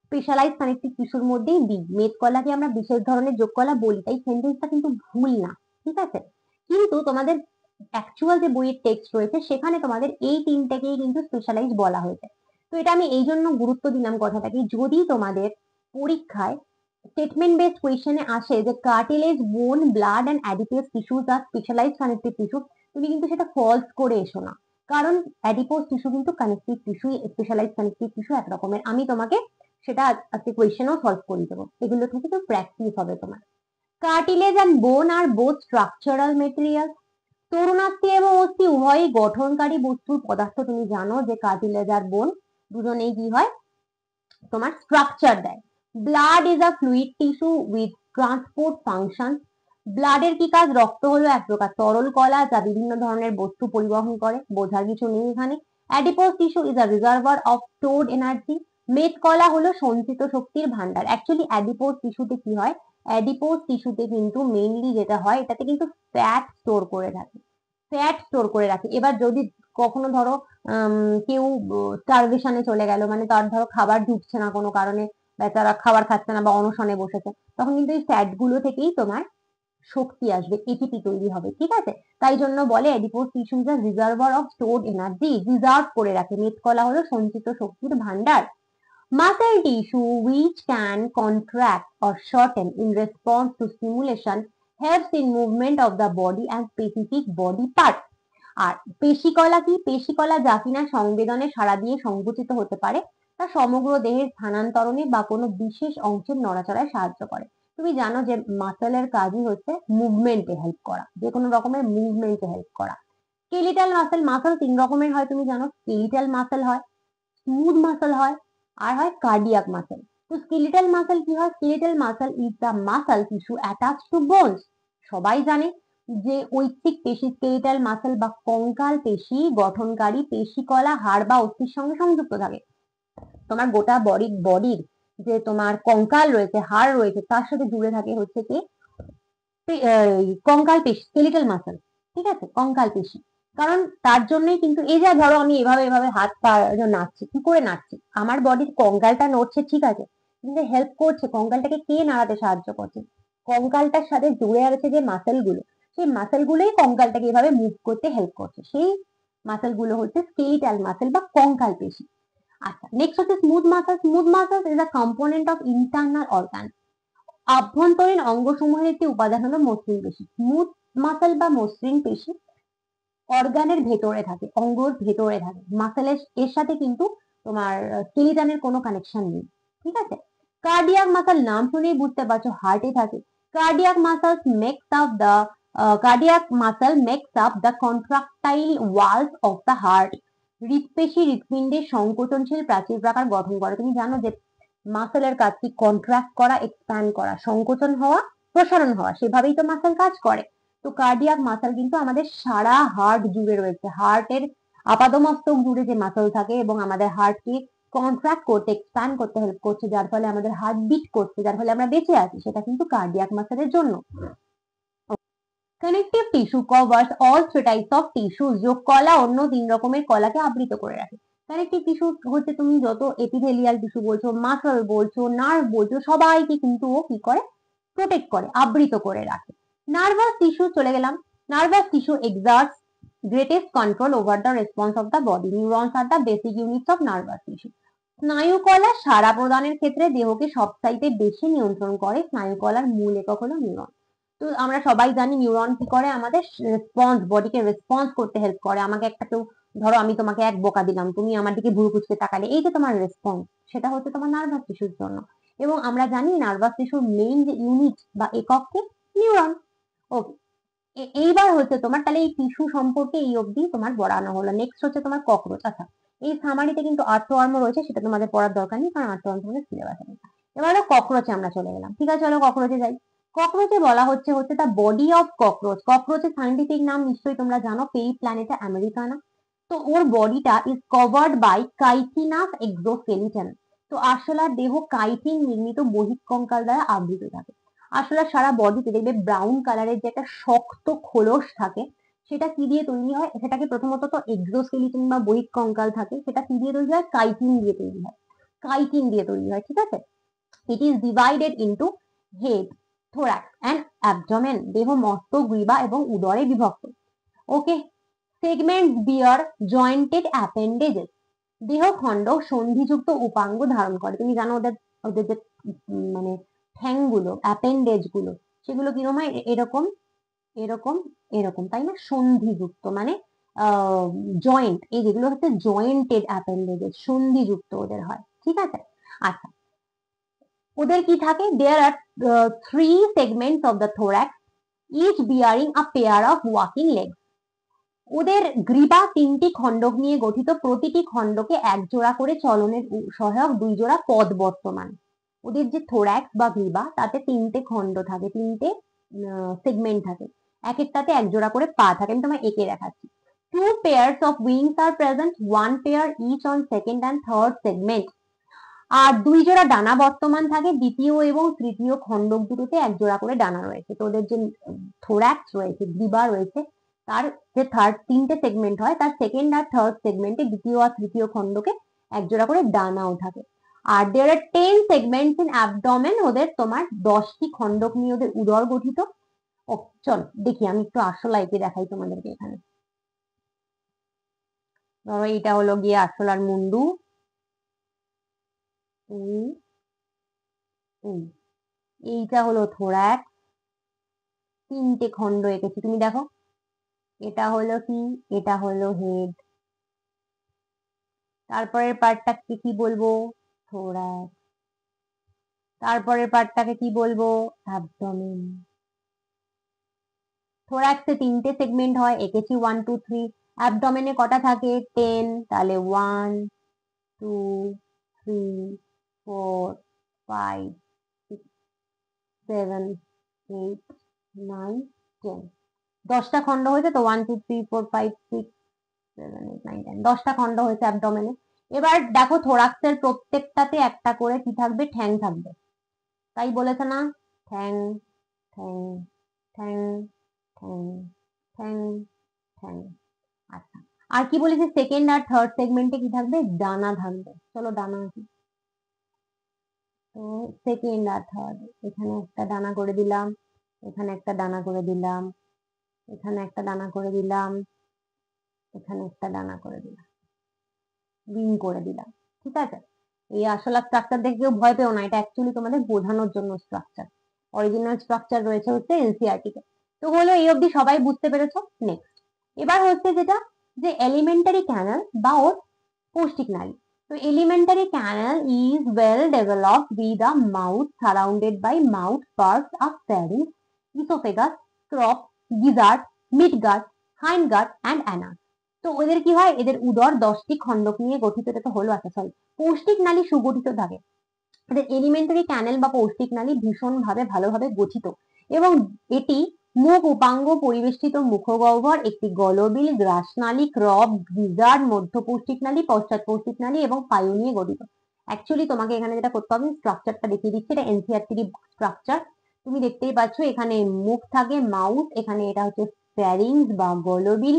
স্পেশালাইজ কানেকটিভ টিস্যুর মধ্যেই দিই, মেদকলাকে আমরা বিশেষ ধরনের যোগকলা বলি, তাই সেন্টেন্সটা কিন্তু ভুল না। ঠিক আছে, কিন্তু তোমাদের অ্যাকচুয়াল যে বইয়ের টেক্সট রয়েছে সেখানে তোমাদের এই তিনটাকেই কিন্তু স্পেশালাইজ বলা হয়েছে। তো এটা আমি এই জন্য গুরুত্ব দিলাম কথাটাকে, যদি তোমাদের পরীক্ষায় স্টেটমেন্ট বেসড কোয়েশ্চেনে আসে যে cartilage, bone, blood and adipose tissues আর স্পেশালাইজ কানেকটিভ টিস্যু, তুমি কিন্তু সেটা ফলস করে এসো না, কারণ অ্যাডিপোজ টিস্যু কিন্তু connective tissue, specialise connective tissue এক রকমের। আমি তোমাকে সেটা আজকে কোয়েশ্চেনও সলভ করে দেবো, এগুলো থেকে তো প্র্যাকটিস হবে তোমার। কার্টিলেজ এন্ড বোন আর বোথ স্ট্রাকচারাল মেটেরিয়াল। তরুণাস্থি এবং অস্থি উভয়ই গঠনকারী বস্তুর পদার্থ। তুমি জানো যে কার্টিলেজ আর বোন দুজনেই কি হয়? তোমার স্ট্রাকচার দেয়। Blood is a fluid tissue with transport function. ব্লাডের কি কাজ? রক্ত হলো এক প্রকার তরল কলা যা বিভিন্ন ধরনের বস্তু পরিবহন করে, বোঝার কিছু নেই এখানে। Adipose tissue is a reservoir of stored energy. মেদ কলা হলো সঞ্চিত শক্তির ভান্ডার। অ্যাকচুয়ালি অ্যাডিপোজ টিস্যুতে কি হয়? অ্যাডিপোজ টিস্যুতে কিন্তু মেইনলি যেটা হয়, এটাতে কিন্তু ফ্যাট স্টোর করে থাকে, ফ্যাট স্টোর করে রাখে। এবার যদি কখনো ধরো কেউ স্টারভেশনে চলে গেল, মানে তার ধরো খাবার ঢুকছে না কোনো কারণে, বেচারা খাবার খাচ্ছে না বা অনশনে বসেছে, তখন কিন্তু এই ফ্যাট গুলো থেকেই তোমার শক্তি আসবে, এটিপি তৈরি হবে, ঠিক আছে। তাই জন্য বলে adipose tissue is a reservoir of stored energy, reserve করে রাখে। মেদকলা হলো সঞ্চিত শক্তির ভান্ডার। Muscle tissue which can contract or shorten in response to stimulation helps in movement of the body and specific body parts. আর পেশিকলা কি? পেশিকলা যা কিনা সংবেদনে সাড়া দিয়ে সংকুচিত হতে পারে, তা সমগ্র দেহের স্থানান্তরণে বা কোনো বিশেষ অংশের নড়াচড়ায় সাহায্য করে। তুমি জানো যে মাসেলের কাজই হচ্ছে মুভমেন্টে হেল্প করা, যে কোনো রকমের মুভমেন্টে হেল্প করা। স্কেলিটাল মাসেল, মাসেল তিন রকমের হয় তুমি জানো, স্কেলিটাল মাসেল হয়, স্মুথ মাসেল হয়, আর হয় কার্ডিয়াক মাসেল। তো স্কেলিটাল মাসেল কি হয়? Skeletal muscle is the muscle tissue attach to bones. সবাই জানে যে ঐচ্ছিক পেশি স্কেলিটাল মাসেল বা কঙ্কাল পেশি গঠনকারী পেশিকলা হাড় বা অস্থির সঙ্গে সংযুক্ত থাকে। তোমার গোটা বডির যে তোমার কঙ্কাল রয়েছে, হাড় রয়েছে, তার সাথে জুড়ে থাকে হচ্ছে কি কঙ্কাল পেশি, স্কেলিটাল মাসেল, ঠিক আছে, কঙ্কাল পেশি। কারণ তার জন্যই কিন্তু এই যে ধরো আমি এভাবে এভাবে হাত পা নাড়ছি, কি করে নাড়ছি? আমার বডির কঙ্কালটা নড়ছে, ঠিক আছে, কিন্তু হেল্প করছে কঙ্কালটাকে কে নাড়াতে সাহায্য করছে? কঙ্কালটার সাথে জুড়ে আছে যে মাসেল গুলো, সেই মাসেল গুলোই কঙ্কালটাকে এভাবে মুভ করতে হেল্প করছে। সেই মাসেল গুলো হচ্ছে স্কেলিটাল মাসেল বা কঙ্কাল পেশি। আচ্ছা, নেক্সট হচ্ছে smooth muscle. Smooth muscle is a component of internal organ. আভ্যন্তরীণ অঙ্গসমূহের একটি উপাদান হলো মসৃণ পেশি। স্মুথ মাসেল বা মসৃণ পেশি অর্গানের ভেতরে থাকে, অঙ্গর ভেতরে থাকে। মাসেলের এর সাথে কিন্তু তোমার স্কেলিটনের কোনো কানেকশন নেই, ঠিক আছে। কার্ডিয়াক মাসেল, নাম শুনেই বুঝতে পারছো হার্টে থাকে। Cardiac muscles makes up the cardiac muscle makes up the contractile walls of the heart. হৃৎপেশি হৃৎপিণ্ডের সংকোচনশীল প্রাচীর প্রাকার গঠন করে। তুমি জানো যে মাসেলের কাজ কি? কন্ট্রাক্ট করা, এক্সপ্যান্ড করা, সংকোচন হওয়া, প্রসারণ হওয়া, সেভাবেই তো মাসেল কাজ করে। তো কার্ডিয়াক মাসেল কিন্তু আমাদের সারা হার্ট জুড়ে রয়েছে, হার্টের আপাদমস্তক জুড়ে যে মাসেল থাকে এবং আমাদের হার্টকে কন্ট্রাক্ট করতে, এক্সপ্যান্ড করতে হেল্প করছে, যার ফলে আমাদের হার্ট বিট করছে, যার ফলে আমরা বেঁচে আছি, সেটা কিন্তু কার্ডিয়াক মাসেলের জন্য। Connective tissue covers all three types of tissue. যোগ কলা অন্য তিন রকমের কলাকে আবৃত করে রাখে। কানেকটিভ টিস্যু হচ্ছে তুমি যত এপিথেলিয়াল টিস্যু বলছো, মাসল বলছো, নার্ভ বলছো, সবাইকে কিন্তু ও কি করে? প্রোটেক্ট করে, আবৃত করে রাখে। নার্ভাস টিস্যু চলে গেলাম। Nervous tissue exerts greatest control over the response of the body. Neurons are the basic units of nervous tissue. স্নায়ুকলা সাড়া প্রদানের ক্ষেত্রে দেহকে সবচাইতে বেশি নিয়ন্ত্রণ করে। স্নায়ুকলার মূল একক হলো নিউরন। তো আমরা সবাই জানি নিউরন কি করে? আমাদের রেসপন্স, বডিকে রেসপন্স করতে হেল্প করে। আমাকে একটা কেউ, ধরো আমি তোমাকে এক বকা দিলাম, তুমি আমার দিকে ভুরু কুচকে তাকালে, এই যে তোমার রেসপন্স, সেটা হচ্ছে তোমার নার্ভাস টিস্যুর জন্য। এবং আমরা জানি নার্ভাস টিস্যুর মেইন যে ইউনিট বা একককে নিউরন। ওকে, এইবার হচ্ছে তোমার তাহলে এই টিস্যু সম্পর্কে এই অবধি তোমার পড়ানো হলো। নেক্সট হচ্ছে তোমার ককরোচ। আচ্ছা, এই সামারিতে কিন্তু আর্থওয়ার্ম রয়েছে, সেটা তোমাদের পড়ার দরকার নেই, কারণ আর্থওয়ার্ম তোমাদের সিলেবাসে নেই। এবারে ককরোচে আমরা চলে গেলাম, ঠিক আছে, চলো ককরোচে যাই। ককরোচে বলা হচ্ছে দ্য বডি অফ ককরোচ। ককরোচের সাইন্টিফিক নাম নিশ্চয়ই তোমরা জানো, পেরিপ্ল্যানেটা আমেরিকানা। তো ওর বডিটা is covered by chitinous exoskeleton. তো আরশোলার দেহ কাইটিন নির্মিত বহিঃকঙ্কাল দ্বারা আবৃত থাকে। আসলে সারা বডিতে দেখবে ব্রাউন কালারের যে একটা শক্ত খোলস থাকে, সেটা কি দিয়ে তৈরি হয়? সেটাকে প্রথমত তো এক্সোস্কেলিটন বা বহিঃকঙ্কাল থাকে, সেটা কি দিয়ে তৈরি হয়? কাইটিন দিয়ে তৈরি হয়, কাইটিন দিয়ে তৈরি হয়, ঠিক আছে। It is divided into head, thorax and abdomen. দেহ মস্তক, গ্রীবা এবং উদরে বিভক্ত। Okay, segment bear jointed appendages. দেহ খণ্ড সন্ধিযুক্ত উপাঙ্গ ধারণ করে। তুমি জানো ওদের ওদের যে মানে ঠ্যাংগুলো, অ্যাপেন্ডেজ গুলো, সেগুলো কিরকম হয়? এরকম এরকম এরকম, তাই না? সন্ধিযুক্ত মানে জয়েন্ট, এই যেগুলো হচ্ছে জয়েন্টেড অ্যাপেন্ডেজেস, সন্ধিযুক্ত ওদের হয়, ঠিক আছে। আচ্ছা, ওদের কি থাকে? There are three segments of the thorax, each bearing a pair of walking legs. ওদের গ্রীবা তিনটি খণ্ডক নিয়ে গঠিত, প্রতিটি খণ্ডকে এক জোড়া করে চলনের সহায়ক দুই জোড়া পদ বর্তমান। ওদের যে থোরাক্স বা গ্রীবা, তাতে তিনটে খণ্ড থাকে, তিনটে সেগমেন্ট থাকে, এক একটাতে এক জোড়া করে পা থাকে। আমি তোমায় এঁকে দেখাচ্ছি। Two pairs of wings are present, one pair each on second and third segment. আর 2 জোড়া ডানা বর্তমান থাকে, দ্বিতীয় এবং তৃতীয় খণ্ডক দুটোতে 1 জোড়া করে ডানা রয়েছে। তো ওদের যে থোরাক্স রয়েছে, গ্রীবা রয়েছে, তার যে তিনটে সেগমেন্ট হয়, তার সেকেন্ড আর থার্ড সেগমেন্টে দ্বিতীয় আর তৃতীয় খণ্ডকে 1 জোড়া করে ডানাও থাকে। আর দেয়ার আর 10 সেগমেন্টস ইন অ্যাবডোমেন, ওদের তোমার 10টি খণ্ডক নিয়ে ওদের উদর গঠিত। ও চল দেখি, আমি একটু আরশোলাকে দেখাই তোমাদেরকে এখানে। ধরো এটা হলো গিয়ে আরশোলার মুন্ডু, এইটা হলো থোরাক্স, 3টে খণ্ড এঁকেছি তুমি দেখো। এটা হলো কি, এটা হলো হেড, তারপরের পার্টটাকে কি বলবো, থোরাক্স, তারপরের পার্টটাকে কি বলবো, অ্যাবডোমেন। থোরাক্সে 3টে সেগমেন্ট হয়, এঁকেছি 1 2 3। অ্যাবডোমেনে কটা থাকে, 10, তাহলে 1 2 3 4 5 6 7 8 9 10, 10টা খণ্ড হয়েছে তো, 1 2 3 4 5 6 7 8 9 10, 10টা খণ্ড হয়েছে অ্যাবডোমেনে। এবার দেখো থোরাক্সের প্রত্যেকটাতে একটা করে কি থাকবে, ঠ্যাং থাকবে, তাই বলেছে না, ঠ্যাং ঠ্যাং ঠ্যাং ঠ্যাং ঠ্যাং ঠ্যাং। আচ্ছা, আর কি বলেছে, সেকেন্ড আর থার্ড সেগমেন্টে কি থাকবে, ডানা থাকবে। চলো ডানা কি, তো সেকেন্ড আর থার্ড, এখানে একটা ডানা করে দিলাম, এখানে একটা ডানা করে দিলাম, এখানে একটা ডানা করে দিলাম, এখানে একটা ডানা করে দিলাম, রিং করে দিলাম। ঠিক আছে, এই আসলে স্ট্রাকচার দেখে কেউ ভয় পেও না, এটা অ্যাকচুয়ালি তোমাদের বোঝানোর জন্য স্ট্রাকচার। অরিজিনাল স্ট্রাকচার রয়েছে হচ্ছে এনসিইআরটি তে। তো হলো এই অবধি সবাই বুঝতে পেরেছো। নেক্সট এবার হচ্ছে যেটা, যে এলিমেন্টারি ক্যানাল বা ওর পৌষ্টিক নালী। তো alimentary canal is well developed with a mouth surrounded by mouth parts of pharynx, oesophagus, crop, gizzard, midgut, hindgut and anus. তো ওদের কি হয়, এদের উদর 10টি খণ্ডক নিয়ে গঠিত। এটা তো হলো, আচ্ছা সরি, পৌষ্টিক নালী সুগঠিত থাকে। এদের এলিমেন্টারি ক্যানেল বা পৌষ্টিক নালী ভীষণভাবে ভালোভাবে গঠিত, এবং এটি মুখ উপাঙ্গ পরিবেষ্টিত মুখগহ্বর, একটি গলবিল, গ্রাসনালী, ক্রপ, গিজার্ড, মধ্য পৌষ্টিক নালী, পশ্চাৎ পৌষ্টিক নালী এবং পায়ু নিয়ে গঠিত। অ্যাকচুয়ালি তোমাকে এখানে যেটা করতে হবে, স্ট্রাকচারটা দেখিয়ে দিচ্ছি, এটা এনসিইআরটি স্ট্রাকচার। তুমি দেখতেই পাচ্ছ এখানে মুখ থাকে, মাউথ, এখানে এটা হচ্ছে ফ্যারিংস বা গলবিল,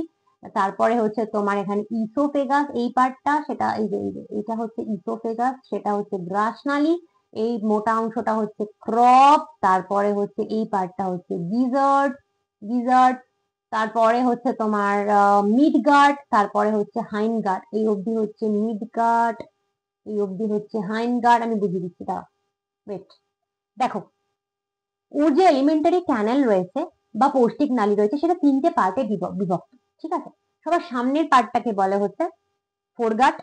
তারপরে হচ্ছে তোমার এখানে ইসোফেগাস এই পার্টটা, সেটা এই যে এটা হচ্ছে ইসোফেগাস, সেটা হচ্ছে গ্রাসনালী, এই মোটা অংশটা হচ্ছে ক্রপ, তারপরে হচ্ছে এই পার্টটা হচ্ছে গিজার্ড, গিজার্ড, তারপরে হচ্ছে তোমার মিডগার্ড, তারপরে হচ্ছে হাইন্ডগার্ড, এই অবধি হচ্ছে মিডগার্ড, এই অবধি হচ্ছে হাইন্ডগার্ড। আমি বুঝিয়ে দিচ্ছি, দাঁড়াও, ওয়েট। দেখো ওর যে এলিমেন্টারি ক্যানেল রয়েছে বা পৌষ্টিক নালী রয়েছে, সেটা 3টে পার্টে বিভক্ত। ঠিক আছে, সবার সামনের পার্টটাকে বলে হচ্ছে ফোরগাট,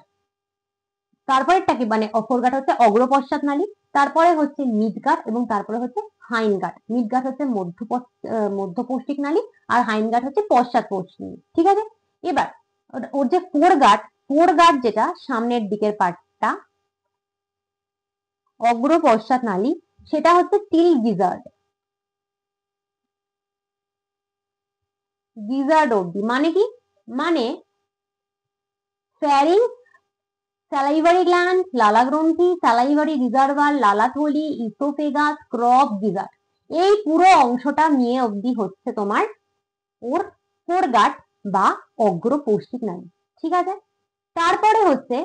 তারপরেরটাকে মানে ফোরগাট হচ্ছে অগ্রপশ্চাৎ নালী, তারপরে হচ্ছে মিডগাট এবং তারপরে হচ্ছে হাইন্ডগাট। মিডগাট হচ্ছে মধ্য পৌষ্টিক নালী, আর হাইন্ডগাট হচ্ছে পশ্চাৎ পৌষ্টিক নালী। ঠিক আছে, এবার ওর যে ফোরগাট, ফোরগাট যেটা সামনের দিকের পার্টটা, অগ্রপশ্চাৎ নালী, সেটা হচ্ছে টিল গিজার্ড, গিজার্ড অব্দি। মানে কি, মানে ফ্যারিংস, স্যালাইভারি গ্ল্যান্ড, লালা গ্রন্থি, স্যালাইভারি রিজার্ভার, লালা থলি, ইসোফেগাস, ক্রপ, গিজার্ড, এই পুরো অংশটা নিয়ে অবধি হচ্ছে তোমার ওর ফোরগাট বা অগ্র পৌষ্টিক নালী। ঠিক আছে, তারপরে হচ্ছে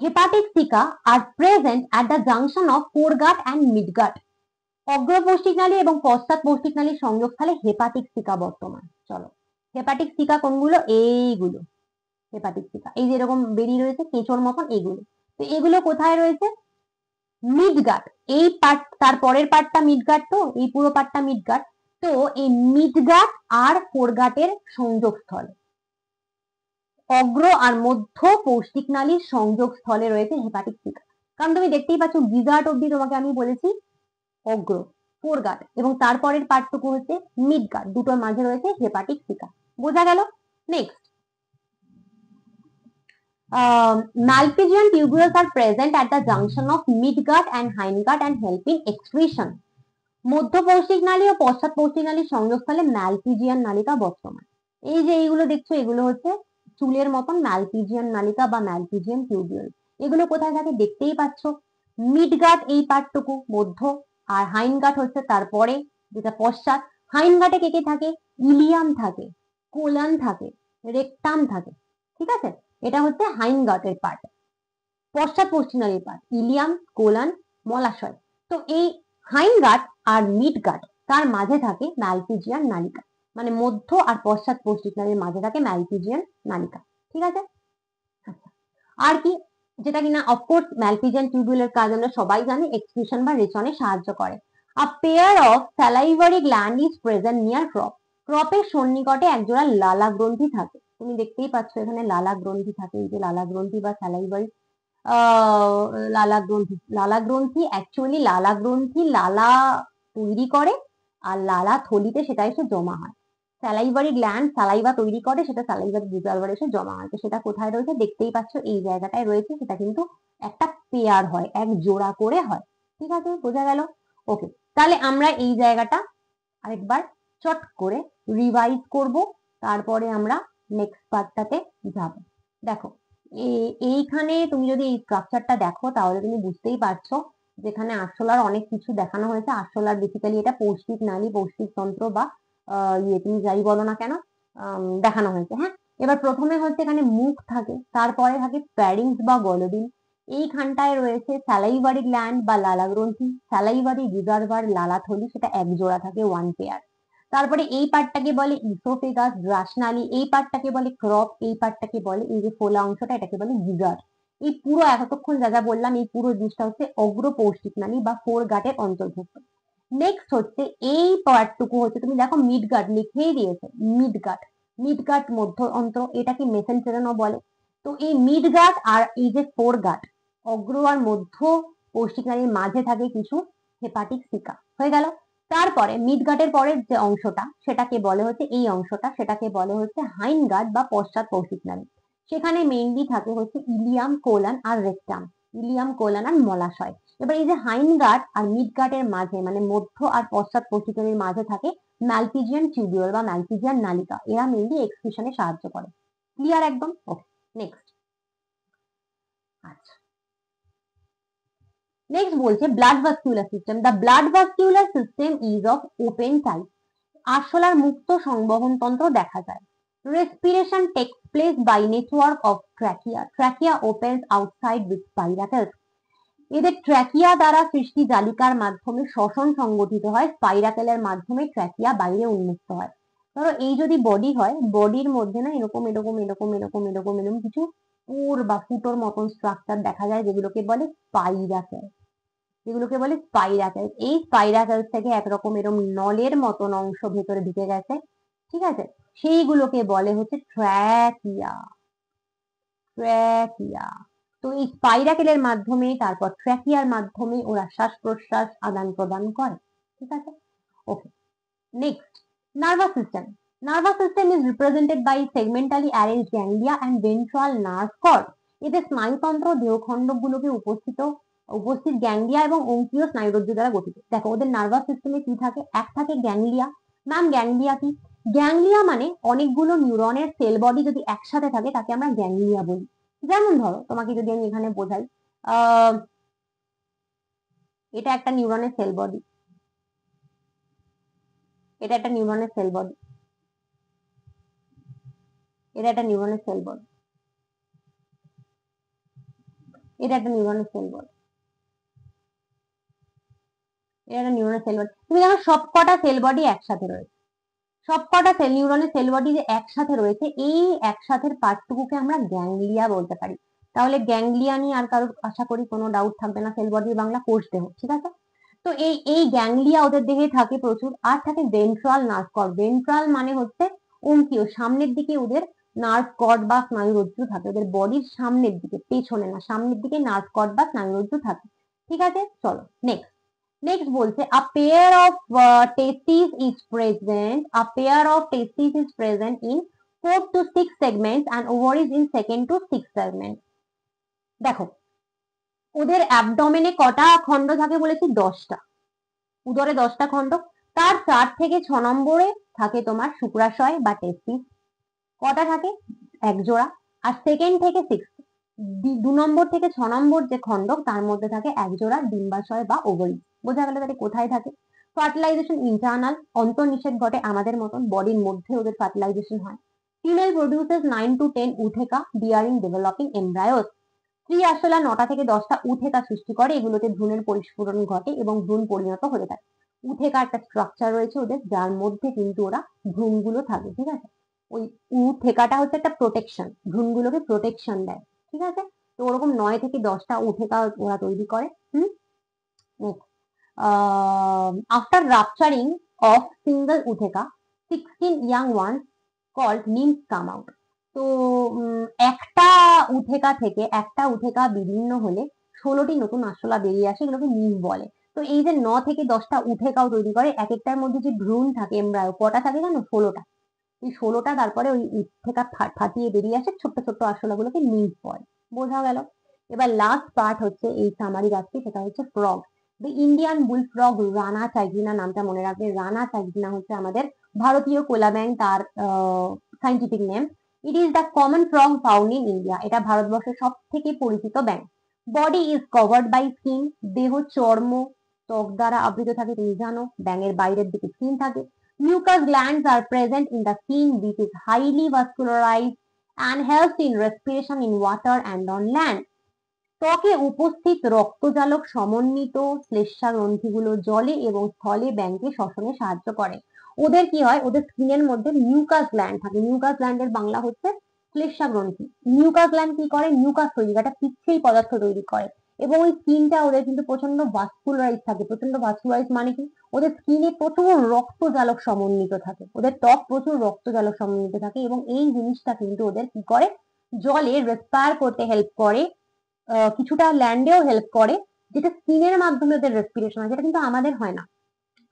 hepatic caeca are present at the junction of foregut and midgut. অগ্র পৌষ্টিক নালী এবং পশ্চাৎ পৌষ্টিক নালীর সংযোগস্থলে হেপাটিক সিকা বর্তমান। চলো, হেপাটিক সিকা কোনগুলো, এইগুলো হেপাটিক সিকা, এই যেরকম বেরিয়ে রয়েছে কেঁচোর মতন, এগুলো। তো এগুলো কোথায় রয়েছে, মিডগাট, এই পার্ট, তার পরের পার্টটা মিডগাট, তো এই পুরো পার্টটা মিডগাট। তো এই মিডগাট আর ফোরগাটের সংযোগস্থলে, অগ্র আর মধ্য পৌষ্টিক নালীর সংযোগস্থলে রয়েছে হেপাটিক সিকা। কারণ তুমি দেখতেই পাচ্ছ গিজার্ড অব্দি তোমাকে আমি বলেছি অগ্র, ফোরগাট, এবং তারপরের পার্টটুকু হচ্ছে মিডগাট, দুটোর মাঝে রয়েছে হেপাটিক সিকা। বোঝা গেল। Next, Malpighian tubules are present at the junction of midgut and hindgut and help in excretion. মধ্য পৌষ্টিক নালী ও পশ্চাৎ পৌষ্টিক নালীর সংযোগস্থলে ম্যালপিজিয়ান নালিকা বর্তমান। এই যে এইগুলো দেখছো, এগুলো হচ্ছে চুলের মতন ম্যালপিজিয়ান নালিকা বা ম্যালপিজিয়ান টিউবিউল। এগুলো কোথায় থাকে দেখতেই পাচ্ছ, মিড গাট এই পার্টটুকু মধ্য, আর হাইন্ড গাট হচ্ছে তারপরে যেটা পশ্চাৎ। হাইন্ড গাটে কে কে থাকে? ইলিয়াম থাকে, কোলান থাকে, রেকটাম থাকে, ঠিক আছে? এটা হচ্ছে হাইন্ড গাটের পার্ট, পশ্চাৎ পশ্চিমারি পার্ট, ইলিয়াম, কোলান, মলাশয়। তো এই হাইন্ড গাট আর মিড গাট তার মাঝে থাকে ম্যালপিজিয়ান নালিকা, মানে মধ্য আর পশ্চাৎ পশ্চিমারির মাঝে থাকে ম্যালপিজিয়ান নালিকা, ঠিক আছে? আচ্ছা, আর কি যেটা কিনা অফকোর্স ম্যালপিজিয়ান টিউবুলের কাজ আমরা সবাই জানি, এক্সক্রিশন বা রেচনে সাহায্য করে। A pair of salivary gland is present near crop, ক্রপের সন্নিকটে একজোড়া লালা গ্রন্থি থাকে। তুমি দেখতেই পাচ্ছ এখানে লালা গ্রন্থি থাকে, এই যে লালা গ্রন্থি বা স্যালাইভারি লালা গ্রন্থি। লালা গ্রন্থি অ্যাকচুয়ালি লালা গ্রন্থি লালা তৈরি করে, আর লালা থলিতে সেটা এসে জমা হয়। স্যালাইভারি গ্ল্যান্ড সালাইভা তৈরি করে, সেটা স্যালাইভারি রিজার্ভারে এসে জমা হয়। তো সেটা কোথায় রয়েছে দেখতেই পাচ্ছ, এই জায়গাটায় রয়েছে। সেটা কিন্তু একটা পেয়ার হয়, এক জোড়া করে হয়, ঠিক আছে? বোঝা গেল? ওকে, তাহলে আমরা এই জায়গাটা আরেকবার চট করে রিভাইজ করব, তারপরে আমরা নেক্সট পার্টটাতে যাব। দেখো, এইখানে তুমি যদি এই স্ট্রাকচারটা দেখো তাহলে তুমি বুঝতেই পারছো যেখানে আরশোলার অনেক কিছু দেখানো হয়েছে। আরশোলার বেসিক্যালি এটা পৌষ্টিক নালী, পৌষ্টিক তন্ত্র বা তুমি যাই বলো না কেন দেখানো হয়েছে। হ্যাঁ, এবার প্রথমে হচ্ছে এখানে মুখ থাকে, তারপরে থাকে প্যারিংস বা গলবিল, এইখানটায় রয়েছে স্যালাইভারি গ্ল্যান্ড বা লালা গ্রন্থি, স্যালাইভারি রিজার্ভার লালা থলি, সেটা এক জোড়া থাকে, ওয়ান পেয়ার। তারপরে এই পার্টটাকে বলে ইসোফেগাস, গ্রাসনালী, এই পার্টটাকে বলে ক্রপ, এই পার্টটাকে বলে এই যে ফোলা অংশটা এটাকে বলে গিজার। এই পুরো এতক্ষণ যা যা বললাম এই পুরো জিনিসটা হচ্ছে অগ্র পৌষ্টিক নালী বা ফোর গাটের অন্তর্ভুক্ত। নেক্সট হচ্ছে এই পার্টটুকু হচ্ছে, তুমি দেখো মিড গাট লিখেই দিয়েছে, মিড গাট, মিড গাট মধ্য অন্ত্র, এটাকে মেসেনটেরনও বলে। তো এই মিড গাট আর এই যে ফোর গাট, অগ্র আর মধ্য পৌষ্টিক নালীর মাঝে থাকে কিছু হেপাটিক সিকা, হয়ে গেল। তারপরে মিড গাটের পরের যে অংশটা সেটাকে বলে হচ্ছে, এই অংশটা সেটাকে বলে হচ্ছে হাইন্ড গাট বা পশ্চাৎ পৌষ্টিক নালী। সেখানে মেইনলি থাকে হচ্ছে ইলিয়াম, কোলান আর রেকটাম, ইলিয়াম, কোলান আর মলাশয়। এবার এই যে হাইন্ড গাট আর মিড গাটের মাঝে মানে মধ্য আর পশ্চাৎ পৌষ্টিক নালীর মাঝে থাকে ম্যালপিজিয়ান টিউবিউল বা ম্যালপিজিয়ান নালিকা, এরা মেইনলি এক্সক্রিশনে সাহায্য করে। ক্লিয়ার একদম? Okay, next. আচ্ছা, নেক্সট বলছে blood vascular system. The blood vascular system is of open type, আরশোলার মুক্ত সংবহন তন্ত্র দেখা যায়। Respiration takes place by network of trachea, trachea opens outside with spiracles. এদের ট্র্যাকিয়া দ্বারা সৃষ্টি জালিকার মাধ্যমে শ্বসন সংগঠিত হয়, স্পাইরাকেলের মাধ্যমে ট্র্যাকিয়া বাইরে উন্মুক্ত হয়। ধরো এই যদি বডি হয়, বডির মধ্যে না এরকম এরকম এরকম এরকম এরকম এরকম কিছু পুর বা ফুটোর মতন স্ট্রাকচার দেখা যায়, যেগুলোকে বলে স্পাইরাকেল, যেগুলোকে বলে স্পাইরাকেল। এই স্পাইরাকেলস থেকে একরকম এরকম নলের মতন অংশ ভেতরে ঢুকে গেছে, ঠিক আছে? সেইগুলোকে বলে হচ্ছে ট্র্যাকিয়া, ট্র্যাকিয়া। তো এই স্পাইরাকেলের মাধ্যমে তারপর ট্র্যাকিয়ার মাধ্যমে ওরা শ্বাস প্রশ্বাস আদান প্রদান করে, ঠিক আছে? Okay, next, nervous system. Nervous system is represented by segmentally arranged ganglia and ventral nerve cord. এতে স্নায়ুতন্ত্র দেহখণ্ডগুলোকে উপস্থিত গ্যাংলিয়া এবং অঙ্কীয় স্নায়ুরজ্জু দ্বারা গঠিত। দেখো ওদের নার্ভাস সিস্টেমে কি থাকে, এক থাকে গ্যাংলিয়া। ম্যাম গ্যাংলিয়া কি? গ্যাংলিয়া মানে অনেকগুলো নিউরনের সেল বডি যদি একসাথে থাকে তাকে আমরা গ্যাংলিয়া বলি। যেমন ধরো তোমাকে যদি আমি এখানে বোঝাই, আহ এটা একটা নিউরনের সেল বডি, এটা একটা নিউরনের সেল বডি, এটা একটা নিউরনের সেল বডি, এটা একটা নিউরনের সেল বডি, এটা একটা নিউরনের সেল বডি। তুমি দেখো সবকটা সেল বডি একসাথে রয়েছে, সবকটা সেল নিউরনের সেল বডি যে একসাথে রয়েছে, এই একসাথে পার্টটুকুকে আমরা গ্যাংলিয়া বলতে পারি। তাহলে গ্যাংলিয়া নিয়ে আর কারোর আশা করি কোনো ডাউট থাকবে না, সেল বডির বাংলা কোষ দেহ, ঠিক আছে? তো এই এই গ্যাংলিয়া ওদের দেহে থাকে প্রচুর। আর থাকে ভেন্ট্রাল নার্ভ কর্ড, ভেন্ট্রাল মানে হচ্ছে অঙ্কীয়, সামনের দিকে ওদের নার্ভ কর্ড বা স্নায়ুরজ্জু থাকে, ওদের বডির সামনের দিকে, পেছনে না, সামনের দিকে নার্ভ কর্ড বা স্নায়ুরজ্জু থাকে, ঠিক আছে? চলো নেক্সট। নেক্সট বলছে a pair of testes is present, a pair of testes is present in 4 to 6 segments and ovaries in 2nd to 6 segments. দেখো ওদের অ্যাবডোমেনে কটা খন্ড থাকে বলেছি? 10টা। উদরে 10টা খন্ড, তার 4 থেকে 6 নম্বরে থাকে তোমার শুক্রাশয় বা টেস্টিস। কটা থাকে? এক জোড়া। আর 2nd থেকে 6 দু নম্বর থেকে 6 নম্বর যে খণ্ডক তার মধ্যে থাকে একজোড়া ডিম্বাশয় বা ওভারি। বোঝা গেল তাহলে কোথায় থাকে? ফার্টিলাইজেশন ইন্টারনাল, অন্তর্নিষেক ঘটে আমাদের মতন, বডির মধ্যে ওদের ফার্টিলাইজেশন হয়। Female produces 9 to 10 ootheca bearing developing embryos. স্ত্রী আসলে 9টা থেকে 10টা উথেকা সৃষ্টি করে, এগুলোতে ভ্রূণের পরিস্ফুরণ ঘটে এবং ভ্রূণ পরিণত হতে থাকে। উথেকা একটা স্ট্রাকচার রয়েছে ওদের, যার মধ্যে কিন্তু ওরা ভ্রূণগুলো থাকে, ঠিক আছে? ওই উথেকাটা হচ্ছে একটা প্রোটেকশন, ভ্রূণগুলোকে প্রোটেকশন দেয়, ঠিক আছে? তো ওরকম 9 থেকে 10টা উথেকা ওরা তৈরি করে। Next, after rupturing of single utheka, 16 young ones called nymphs come out. তো একটা উথেকা থেকে, একটা উথেকা বিভিন্ন হলে 16টি নতুন আরশোলা বেরিয়ে আসে, এগুলোকে নিম্ফ বলে। তো এই যে 9 থেকে 10টা উথেকাও তৈরি করে, এক একটার মধ্যে যে ভ্রূণ থাকে, এমব্রায়ো কটা থাকে জানো? 16টা। এই 16টা তারপরে ওই উথেকা ফাটিয়ে বেরিয়ে আসে, ছোট্ট ছোট্ট আরশোলাগুলোকে নিম্ফ বলে। বোঝা গেল? এবার লাস্ট পার্ট হচ্ছে এই সামারি রাখছি, সেটা হচ্ছে frog. The Indian bull frog rana tigrina, নামটা মনে রাখবে। রানা টাইগ্রিনা হচ্ছে আমাদের ভারতীয় কোলা ব্যাঙ, তার scientific name. It is the common frog found in India, এটা ভারতবর্ষের সব থেকে পরিচিত ব্যাঙ। Body is covered by skin, দেহ চর্ম ত্বক দ্বারা আবৃত থাকে, তুমি জানো। ব্যাঙের বাইরের দিকে স্কিন থাকে। Mucus glands are present in the skin, which is highly vascularized and helps in respiration in water and on land. ত্বকে উপস্থিত রক্তজালক সমন্বিত শ্লেষ্মা গ্রন্থিগুলো জলে এবং স্থলে ব্যাঙকে শ্বসনে সাহায্য করে। ওদের কি হয়? ওদের স্কিনের মধ্যে মিউকাস গ্ল্যান্ড থাকে। মিউকাস গ্ল্যান্ডের বাংলা হচ্ছে শ্লেষ্মা গ্রন্থি। মিউকাস গ্ল্যান্ড কি করে? মিউকাস তৈরি করে, একটা পিচ্ছিল পদার্থ তৈরি করে। এবং ওই স্কিনটা ওদের কিন্তু প্রচন্ড ভাস্কুলারাইজ থাকে। প্রচন্ড ভাস্কুলারাইজ মানে কি? ওদের স্কিনে প্রচুর রক্তজালক সমন্বিত থাকে, ওদের ত্বক প্রচুর রক্তজালক সমন্বিত থাকে, এবং এই জিনিসটা কিন্তু ওদের কি করে? জলে রেসপায়ার করতে হেল্প করে, কিছুটা ল্যান্ডেও হেল্প করে, যেটা স্কিনের মাধ্যমে ওদের রেসপিরেশন হয়, যেটা কিন্তু আমাদের হয় না।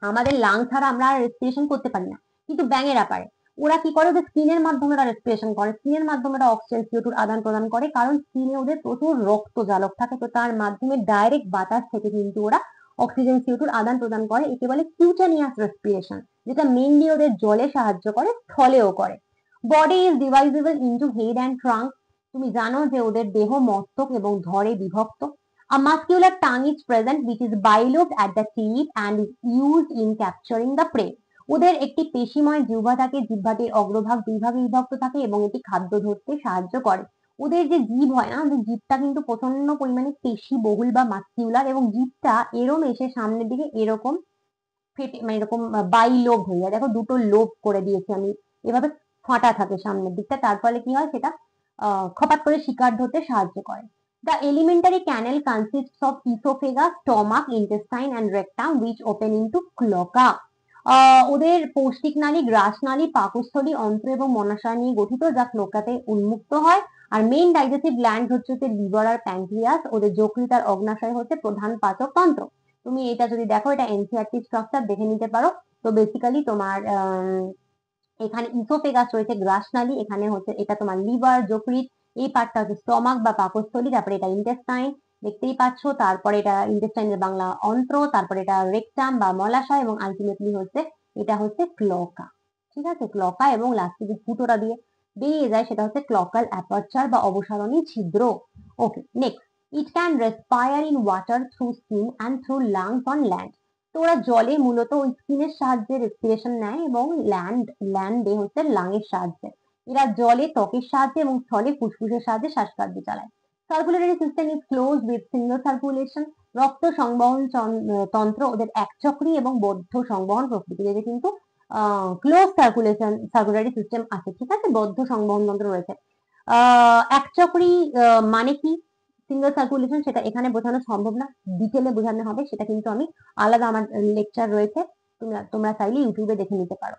আমাদের লাং ছাড়া আমরা রেসপিরেশন করতে পারি না, কিন্তু ব্যাঙেরা পারে। ওরা কি করে? ওদের স্কিনের মাধ্যমে ওরা রেসপিরেশন করে, স্কিনের মাধ্যমে ওরা অক্সিজেন CO2 আদান প্রদান করে, কারণ স্কিনে ওদের প্রচুর রক্ত জালক থাকে। তো তার মাধ্যমে ডাইরেক্ট বাতাস থেকে কিন্তু ওরা অক্সিজেন CO2 আদান প্রদান করে, একে বলে কিউটেনিয়াস রেসপিরেশন, যেটা মেইনলি ওদের জলে সাহায্য করে, স্থলেও করে। Body is divisible into head and trunk, তুমি জানো যে ওদের দেহ মস্তক এবং ধরে বিভক্ত। A muscular tongue is present which is bilobed at the tip and is used in capturing the prey. ওদের একটি পেশিময় জিহ্বা থাকে, জিহ্বাটির অগ্রভাগ দুই ভাগে বিভক্ত থাকে এবং এটি খাদ্য ধরতে সাহায্য করে। ওদের যে জিভ হয় না, ওদের জিভটা কিন্তু প্রচন্ড পরিমাণে পেশি বহুল বা মাস্কিউলার, এবং জিভটা এরম এসে সামনের দিকে এরকম ফেটে, মানে এরকম বাইলোব হয়ে যায়। দেখো দুটো লোব করে দিয়েছি আমি, এভাবে ফাঁটা থাকে সামনের দিকটা, তার ফলে কি হয়? সেটা খপাত করে শিকার ধরতে সাহায্য করে। The alimentary canal consists of esophagus, stomach, intestine and rectum which open into cloaca. ওদের পৌষ্টিক নালী, গ্রাস নালী, পাকস্থলী, অন্ত্র এবং মনাশয় নিয়ে গঠিত, যা ক্লোকাতে উন্মুক্ত হয়। আর মেইন ডাইজেস্টিভ গ্ল্যান্ড হচ্ছে লিভার আর প্যানক্রিয়াস। ওদের যকৃৎ আর অগ্নাশয় হচ্ছে প্রধান পাচক তন্ত্র। তুমি এটা যদি দেখো, এটা এনসিইআরটি স্ট্রাকচার দেখে নিতে পারো। তো বেসিক্যালি তোমার এখানে ইসোফেগাস রয়েছে, গ্রাস নালী, এখানে হচ্ছে এটা তোমার লিভার, যকৃৎ, এই পার্টটা হচ্ছে স্টমাক বা পাকস্থলী, তারপরে এটা ইন্টেস্টাইন, দেখতেই পাচ্ছ, তারপরে এটা ইন্টেস্টাইনের বাংলা অন্ত্র, তারপরে এটা রেকটাম বা মলাশয়, এবং আলটিমেটলি হচ্ছে এটা হচ্ছে ক্লকা। ঠিক আছে? ক্লকা, এবং লাস্টে যে ফুটোটা দিয়ে বেরিয়ে যায় সেটা হচ্ছে ক্লকাল অ্যাপারচার বা অবসারণী ছিদ্র। Okay, next, it can respire in water through skin and through lungs on land. তো ওরা জলে মূলত ওই স্কিনের সাহায্যে রেসপিরেশন নেয়, এবং ল্যান্ডে হচ্ছে লাংয়ের সাহায্যে। এরা জলে ত্বকের সাহায্যে এবং স্থলে ফুসফুসের সাহায্যে শ্বাসকার্য চালায়। Circulatory system is close with single circulation, রক্ত সংবহন তন্ত্র ওদের একচক্রী এবং বদ্ধ সংবহন প্রকৃতির। এদের কিন্তু ক্লোজ সার্কুলারি সিস্টেম আছে, ঠিক আছে? বদ্ধ সংবহন তন্ত্র রয়েছে। একচক্রী মানে কি? সিঙ্গল সার্কুলেশন, সেটা এখানে বোঝানো সম্ভব না, ডিটেলে বোঝানো হবে, সেটা কিন্তু আমি আলাদা, আমার লেকচার রয়েছে, তোমরা চাইলে ইউটিউবে দেখে নিতে পারো।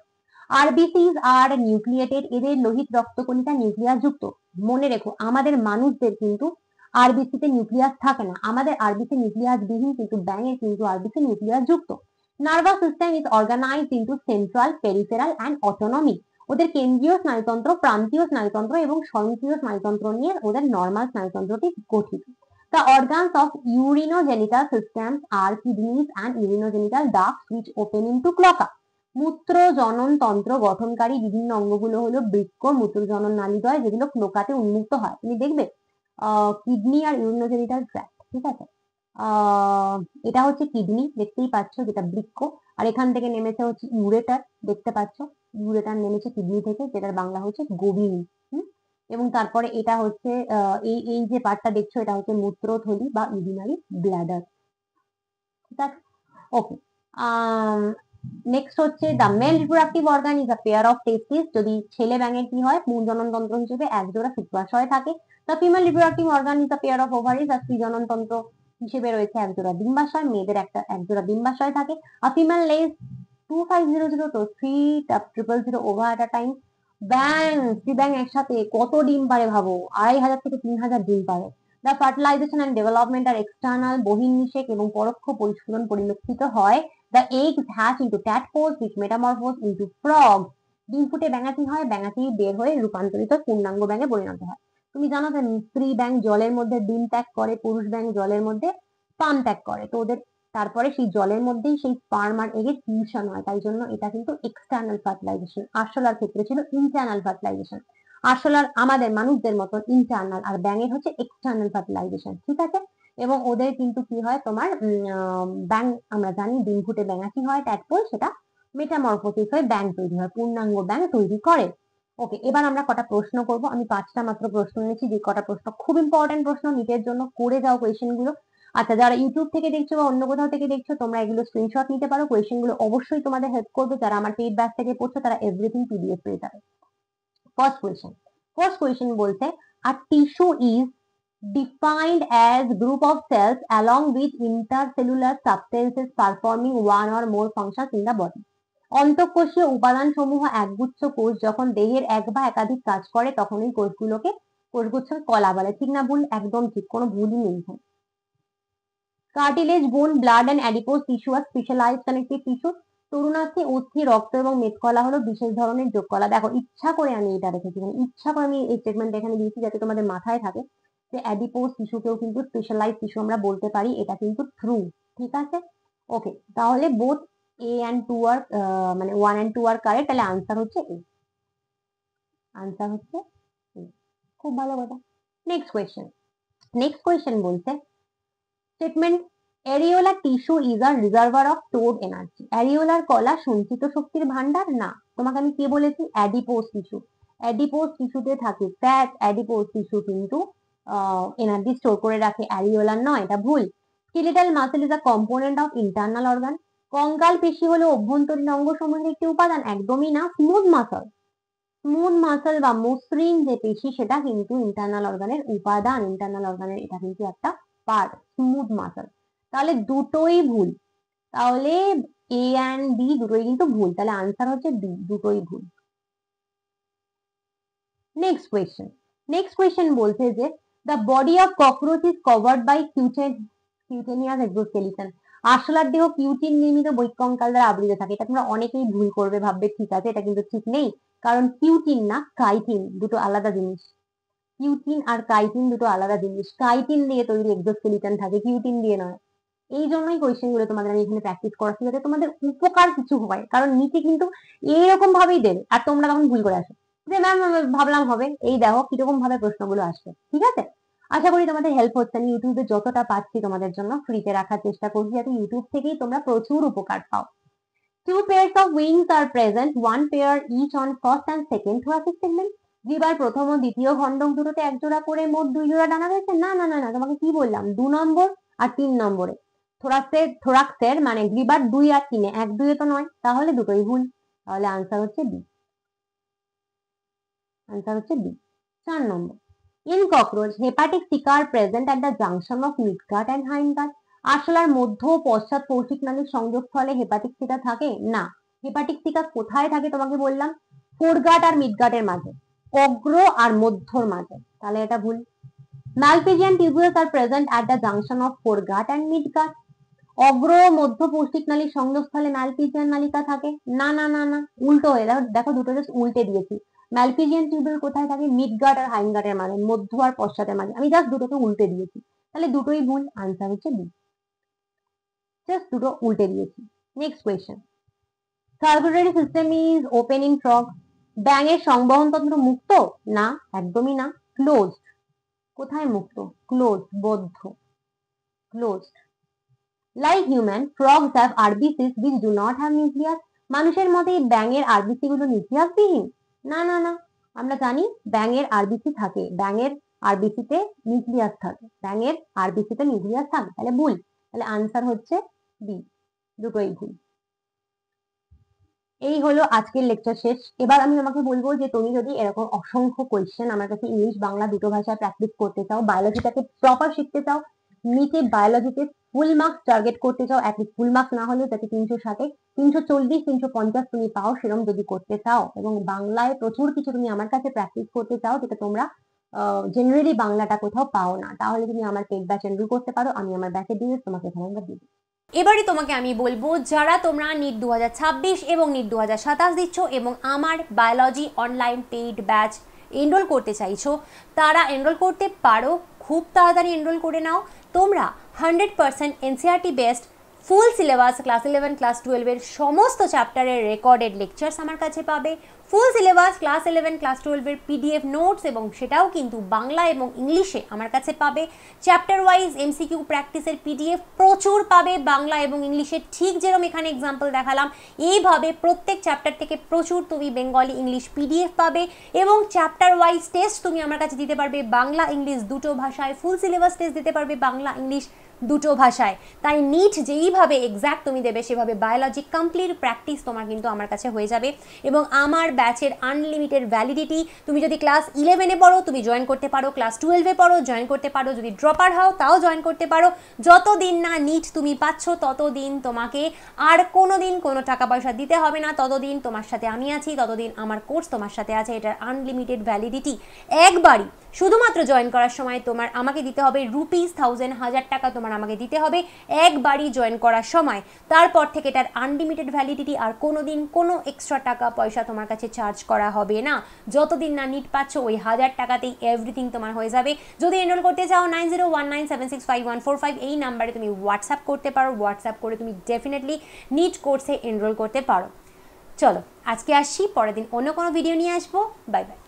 আরবিসিস আর নিউক্লিয়েটেড, এদের লোহিত রক্তকণিকা নিউক্লিয়াস যুক্ত। মনে রেখো, আমাদের মানুষদের কিন্তু আরবিসি তে নিউক্লিয়াস থাকে না, আমাদের আরবিসি নিউক্লিয়াস বিহীন, কিন্তু ব্যাঙের কিন্তু আরবিসি নিউক্লিয়াস যুক্ত। Nervous system is organised into central, peripheral and autonomic. ওদের কেন্দ্রীয় স্নায়ুতন্ত্র, প্রান্তীয় স্নায়ুতন্ত্র এবং স্বয়ংক্রিয় স্নায়ুতন্ত্র নিয়ে ওদের নর্মাল স্নায়ুতন্ত্রটি গঠিত। The organs of urinogenital systems are kidneys and urinogenital ducts which open into cloaca. মূত্র জনন তন্ত্র গঠনকারী বিভিন্ন অঙ্গগুলো হলো বৃক্ক, মূত্রজনন নালীদ্বয়, যেগুলো ক্লোকাতে উন্মুক্ত হয়। তুমি দেখবে কিডনি আর ইউরিনোজেনিটাল ট্র্যাক্ট, ঠিক আছে। এটা হচ্ছে কিডনি, দেখতেই পাচ্ছ, যেটা বৃক্ক। আর এখান থেকে নেমেছে হচ্ছে ইউরেটার, দেখতে পাচ্ছ, ইউরেটার নেমেছে কিডনি থেকে, যেটার বাংলা হচ্ছে গোবিন। এবং তারপরে এটা হচ্ছে এই এই যে পার্টটা দেখছো, এটা হচ্ছে মূত্রথলি বা ইউরিনারি ব্ল্যাডার, ঠিক আছে। ওকে, নেক্সট হচ্ছে the male reproductive organ is a pair of testis. যদি ছেলে ব্যাঙের কি হয়, পুংজনন তন্ত্র হিসেবে এক জোড়া শুক্রাশয় থাকে। The female reproductive organ is a pair of ovaries. আর স্ত্রীজনন তন্ত্র হিসেবে রয়েছে এক জোড়া ডিম্বাশয়, মেয়েদের এক জোড়া ডিম্বাশয় থাকে। আ ফিমেল লেজ 2500 to 3000 over at a time. স্ত্রী ব্যাঙ একসাথে কত ডিম পারে ভাবো, 2500 থেকে 3000 ডিম পারে। The fertilisation and development are external, বহির্নিষেক এবং পরোক্ষ পরিস্ফুরণ পরিলক্ষিত হয়। The eggs hatch into tadpoles which metamorphose into frogs. ডিম ফুটে ব্যাঙাতি হয়, ব্যাঙাতি বের হয়ে রূপান্তরিত পূর্ণাঙ্গ ব্যাঙে পরিণত হয়। তুমি জানো যে স্ত্রী ব্যাঙ জলের মধ্যে ডিম ত্যাগ করে, পুরুষ ব্যাঙ জলের মধ্যে স্পার্ম ত্যাগ করে। তো ওদের তারপরে সেই জলের মধ্যেই সেই স্পার্ম আর এগের ফিউশন হয়, তাই জন্য এটা কিন্তু এক্সটার্নাল ফার্টিলাইজেশন। আরশোলার ক্ষেত্রে ছিল ইন্টারনাল ফার্টিলাইজেশন। আরশোলার আমাদের মানুষদের মতো ইন্টারনাল, আর ব্যাঙের হচ্ছে এক্সটার্নাল ফার্টিলাইজেশন, ঠিক আছে। এবং ওদের কিন্তু কি হয় তোমার, ব্যাং, আমরা জানি ডিম ফুটে ব্যাঙাতি হয়, ট্যাডপোল, সেটা মেটামরফোসিস হয়ে ব্যাং তৈরি হয়, পূর্ণাঙ্গ ব্যাং তৈরি করে। ওকে, এবার আমরা কটা প্রশ্ন করব। আমি 5টা মাত্র প্রশ্ন নিয়েছি, যে কটা প্রশ্ন খুব ইম্পর্টেন্ট প্রশ্ন, নিটের জন্য করে যাও কোয়েশ্চেন গুলো। আচ্ছা, যারা ইউটিউব থেকে দেখছো বা অন্য কোথাও থেকে দেখছো, তোমরা এগুলো স্ক্রিনশট নিতে পারো। কোয়েশ্চেন গুলো অবশ্যই তোমাদের হেল্প করবে। যারা আমার পেইড ব্যাচ থেকে পড়ছো, তারা এভরিথিং পিডিএফ পেয়ে যাবে। ফার্স্ট কোয়েশ্চেন বলছে, a tissue is defined as group of cells along with intercellular substances performing one or more functions in the body. অন্তঃকোষীয় উপাদান সমূহ একগুচ্ছ কোষ যখন দেহের এক বা একাধিক কাজ করে, তখন এই কোষগুলোকে কোষগুচ্ছের কলা বলে। ঠিক না ভুল? একদম ঠিক, কোনো ভুলই নেই। Cartilage, bone, blood and adipose tissue R specialised connective tissue. তরুণাস্থি, অস্থি, রক্ত এবং মেদকলা হলো বিশেষ ধরনের যোগকলা। দেখো, ইচ্ছা করে আমি এটা রেখেছি, মানে ইচ্ছা করে আমি এই স্টেটমেন্ট এখানে দিয়েছি যাতে তোমাদের মাথায় থাকে যে অ্যাডিপোজ টিস্যুকেও কিন্তু স্পেশালাইজড টিস্যু আমরা বলতে পারি। এটা কিন্তু ট্রু, ঠিক আছে। ওকে, তাহলে বোথ এ এন্ড টু আর মানে 1 and 2 আর কারেক্ট, তাহলে আনসার হচ্ছে এ। আনসার হচ্ছে এ। খুব ভালো কথা। নেক্সট কোয়েশ্চেন বলছে, statement, areolar tissue is a reservoir of stored energy. Areolar কলা সঞ্চিত শক্তির ভান্ডার না। তোমাকে আমি কি বলেছি? Adipose tissue. অ্যাডিপোজ টিস্যুতে থাকে ফ্যাট। অ্যাডিপোজ টিস্যু কিন্তু এনার্জি স্টোর করে রাখে, অ্যারিওলার নয়, এটা ভুল। Skeletal muscle is a component of internal organ. কঙ্কাল পেশি হলো অভ্যন্তরীণ অঙ্গ সমূহের একটি উপাদান, একদমই না। স্মুথ মাসল বা মসৃণ যে পেশি, সেটা কিন্তু ইন্টারনাল অর্গানের উপাদান, ইন্টারনাল অর্গানের এটা কিন্তু একটা পার্ট, স্মুথ মাসল। তাহলে দুটোই ভুল। তাহলে এ এন্ড বি দুটোই কিন্তু ভুল, তাহলে আনসার হচ্ছে বি, দুটোই ভুল। নেক্সট কোয়েশ্চেন বলছে যে the body of cockroach is covered by cutaneous exoskeleton. আরশোলার দেহ কিউটিন নির্মিত বৈকঙ্কাল দ্বারা আবৃত থাকে। এটা তোমরা অনেকেই ভুল করবে, ভাববে ঠিক আছে, এটা কিন্তু ঠিক নেই। কারণ কিউটিন না, কাইটিন, দুটো আলাদা জিনিস। কিউটিন আর কাইটিন দুটো আলাদা জিনিস। কাইটিন দিয়ে তৈরি এক্সোস্কেলিটন থাকে, কিউটিন দিয়ে নয়। এই জন্যই কোয়েশ্চেন গুলো তোমাদের আমি এখানে প্র্যাকটিস করাচ্ছি, যাতে তোমাদের উপকার কিছু হয়। কারণ নিচে কিন্তু এইরকম ভাবেই দেবে, আর তোমরা তখন ভুল করে আসো যে ম্যাম ভাবলাম হবে। এই দেখো কিরকম ভাবে প্রশ্নগুলো আসছে, ঠিক আছে। আশা করি তোমাদের হেল্প হচ্ছে। আমি ইউটিউবে যতটা পাচ্ছি তোমাদের জন্য ফ্রিতে রাখার চেষ্টা করছি, যাতে ইউটিউব থেকেই তোমরা প্রচুর উপকার পাও। Two pairs of wings are present, one pair each on first and second thoracic segment. গ্রীবার প্রথম ও দ্বিতীয় খণ্ডক দুটোতে এক জোড়া করে মোট 2 জোড়া ডানা রয়েছে। না না না না, তোমাকে কি বললাম, 2 নম্বর আর 3 নম্বরে। থোরাক্সের মানে গ্রীবার 2 আর 3, 1 2 তো নয়, তাহলে দুটোই ভুল। তাহলে আনসার হচ্ছে বি। আনসার হচ্ছে বি। 4 নম্বর, in cockroach hepatic caeca are present at the junction of midgut and hindgut. আরশোলার মধ্য ও পশ্চাৎ কৌশিক নালীর সংযোগস্থলে হেপাটিক সিকা থাকে না। হেপাটিক সিকা কোথায় থাকে তোমাকে বললাম? ফোরগাট আর মিডগাটের মাঝে, অগ্র আর মধ্যর মাঝে, তাহলে এটা ভুল। Malpighian tubules are present at the junction of foregut and midgut. অগ্র ও মধ্য কৌশিক নালীর সংযোগস্থলে ম্যালপিজিয়ান নালিকা থাকে। না না না না, উল্টো হয়ে দেখো, দেখো দুটো জাস্ট উল্টে দিয়েছি। ম্যালপিজিয়ান টিউবুল কোথায় থাকে? মিডগাট আর হাইন্ডগাটের মাঝে, মধ্য আর পশ্চাতের মাঝে। আমি জাস্ট দুটোকে উল্টে দিয়েছি, তাহলে দুটোই ভুল। আনসার হচ্ছে বি, জাস্ট দুটো উল্টে দিয়েছি। Next question, circulatory system is open in frog. ব্যাঙের সংবহন তন্ত্র মুক্ত? না, একদমই না, ক্লোজড। কোথায় মুক্ত? ক্লোজ, বদ্ধ, closed. Like human, frogs have RBCs which do not have nucleus। মানুষের মতে ব্যাঙের আরবিসি গুলো নিউক্লিয়াসবিহীন? না না না, আমরা জানি ব্যাঙের আরবিসি থাকে, ব্যাঙের আরবিসিতে নিউক্লিয়াস থাকে, ব্যাঙের আরবিসিতে নিউক্লিয়াস থাকে, তাহলে ভুল। তাহলে আনসার হচ্ছে বি, দুটোই ভুল। এই হলো আজকের লেকচার শেষ। এবার আমি তোমাকে বলবো যে তুমি যদি এরকম অসংখ্য কোয়েশ্চেন আমার কাছে ইংলিশ বাংলা দুটো ভাষায় প্র্যাকটিস করতে চাও, বায়োলজিটাকে প্রপার শিখতে চাও, নিচে বায়োলজিতে ফুল মার্কস টার্গেট করতে চাও, অ্যাটলিস্ট ফুল মার্কস না হলেও যাতে 360 340 350 তুমি পাও, সেরকম যদি করতে চাও, এবং বাংলায় প্রচুর কিছু তুমি আমার কাছে প্র্যাকটিস করতে চাও যেটা তোমরা জেনারেলি বাংলাটা কোথাও পাও না, তাহলে তুমি আমার পেড ব্যাচ এনরোল করতে পারো। আমি আমার ব্যাচের ডিটেইলস তোমাকে এখানে আমরা দিয়ে দিই। এবারে তোমাকে আমি বলবো যারা তোমরা নিট 2026 এবং নিট 2027 দিচ্ছ এবং আমার biology online paid batch enrol করতে চাইছো, তারা এনরোল করতে পারো, খুব তাড়াতাড়ি এনরোল করে নাও। তোমরা 100% NCERT best full syllabus class 11 class 12 এর সমস্ত চ্যাপ্টারের রেকর্ডেড লেকচার্স আমার কাছে পাবে, ফুল সিলেবাস ক্লাস 11 ক্লাস 12 এর পিডিএফ নোটস, এবং সেটাও কিন্তু বাংলা এবং ইংলিশে আমার কাছে পাবে। চ্যাপ্টার ওয়াইজ এমসিকিউ প্র্যাকটিসের পিডিএফ প্রচুর পাবে বাংলা এবং ইংলিশে, ঠিক যেরকম এখানে এক্সাম্পল দেখালাম এইভাবে প্রত্যেক চ্যাপ্টার থেকে প্রচুর তুমি বেঙ্গলি ইংলিশ পিডিএফ পাবে, এবং চ্যাপ্টার ওয়াইজ টেস্ট তুমি আমার কাছে দিতে পারবে বাংলা ইংলিশ দুটো ভাষায়, ফুল সিলেবাস টেস্ট দিতে পারবে বাংলা ইংলিশ দুটো ভাষায়। তাই নিট যেইভাবে এক্স্যাক্ট তুমি দেবে সেভাবে বায়োলজি কমপ্লিট প্র্যাকটিস তোমার কিন্তু আমার কাছে হয়ে যাবে। এবং আমার ব্যাচের আনলিমিটেড ভ্যালিডিটি, তুমি যদি ক্লাস 11-এ পড়ো তুমি জয়েন করতে পারো, ক্লাস 12-এ পড়ো জয়েন করতে পারো, যদি ড্রপার হও তাও জয়েন করতে পারো। যতদিন না নিট তুমি পাচ্ছ ততদিন তোমাকে আর কোনো দিন কোনো টাকা পয়সা দিতে হবে না, ততদিন তোমার সাথে আমি আছি, ততদিন আমার কোর্স তোমার সাথে আছে। এটার আনলিমিটেড ভ্যালিডিটি একবারই, শুধুমাত্র জয়েন করার সময় তোমার আমাকে দিতে হবে ₹1000 1000 টাকা তোমার আমাকে দিতে হবে একবারই জয়েন করার সময়। তারপর থেকে এটার আনলিমিটেড ভ্যালিডিটি, আর কোনো দিন কোনো এক্সট্রা টাকা পয়সা তোমার কাছে চার্জ করা হবে না। যতদিন না নিট পাচ্ছ ওই 1000 টাকাতেই এভরিথিং তোমার হয়ে যাবে। যদি এনরোল করতে চাও 9019765145 এই নাম্বারে তুমি হোয়াটসঅ্যাপ করতে পারো, হোয়াটসঅ্যাপ করে তুমি ডেফিনেটলি নিট কোর্সে এনরোল করতে পারো। চলো আজকে আসছি, পরের দিন অন্য কোনো ভিডিও নিয়ে আসবো। Bye bye.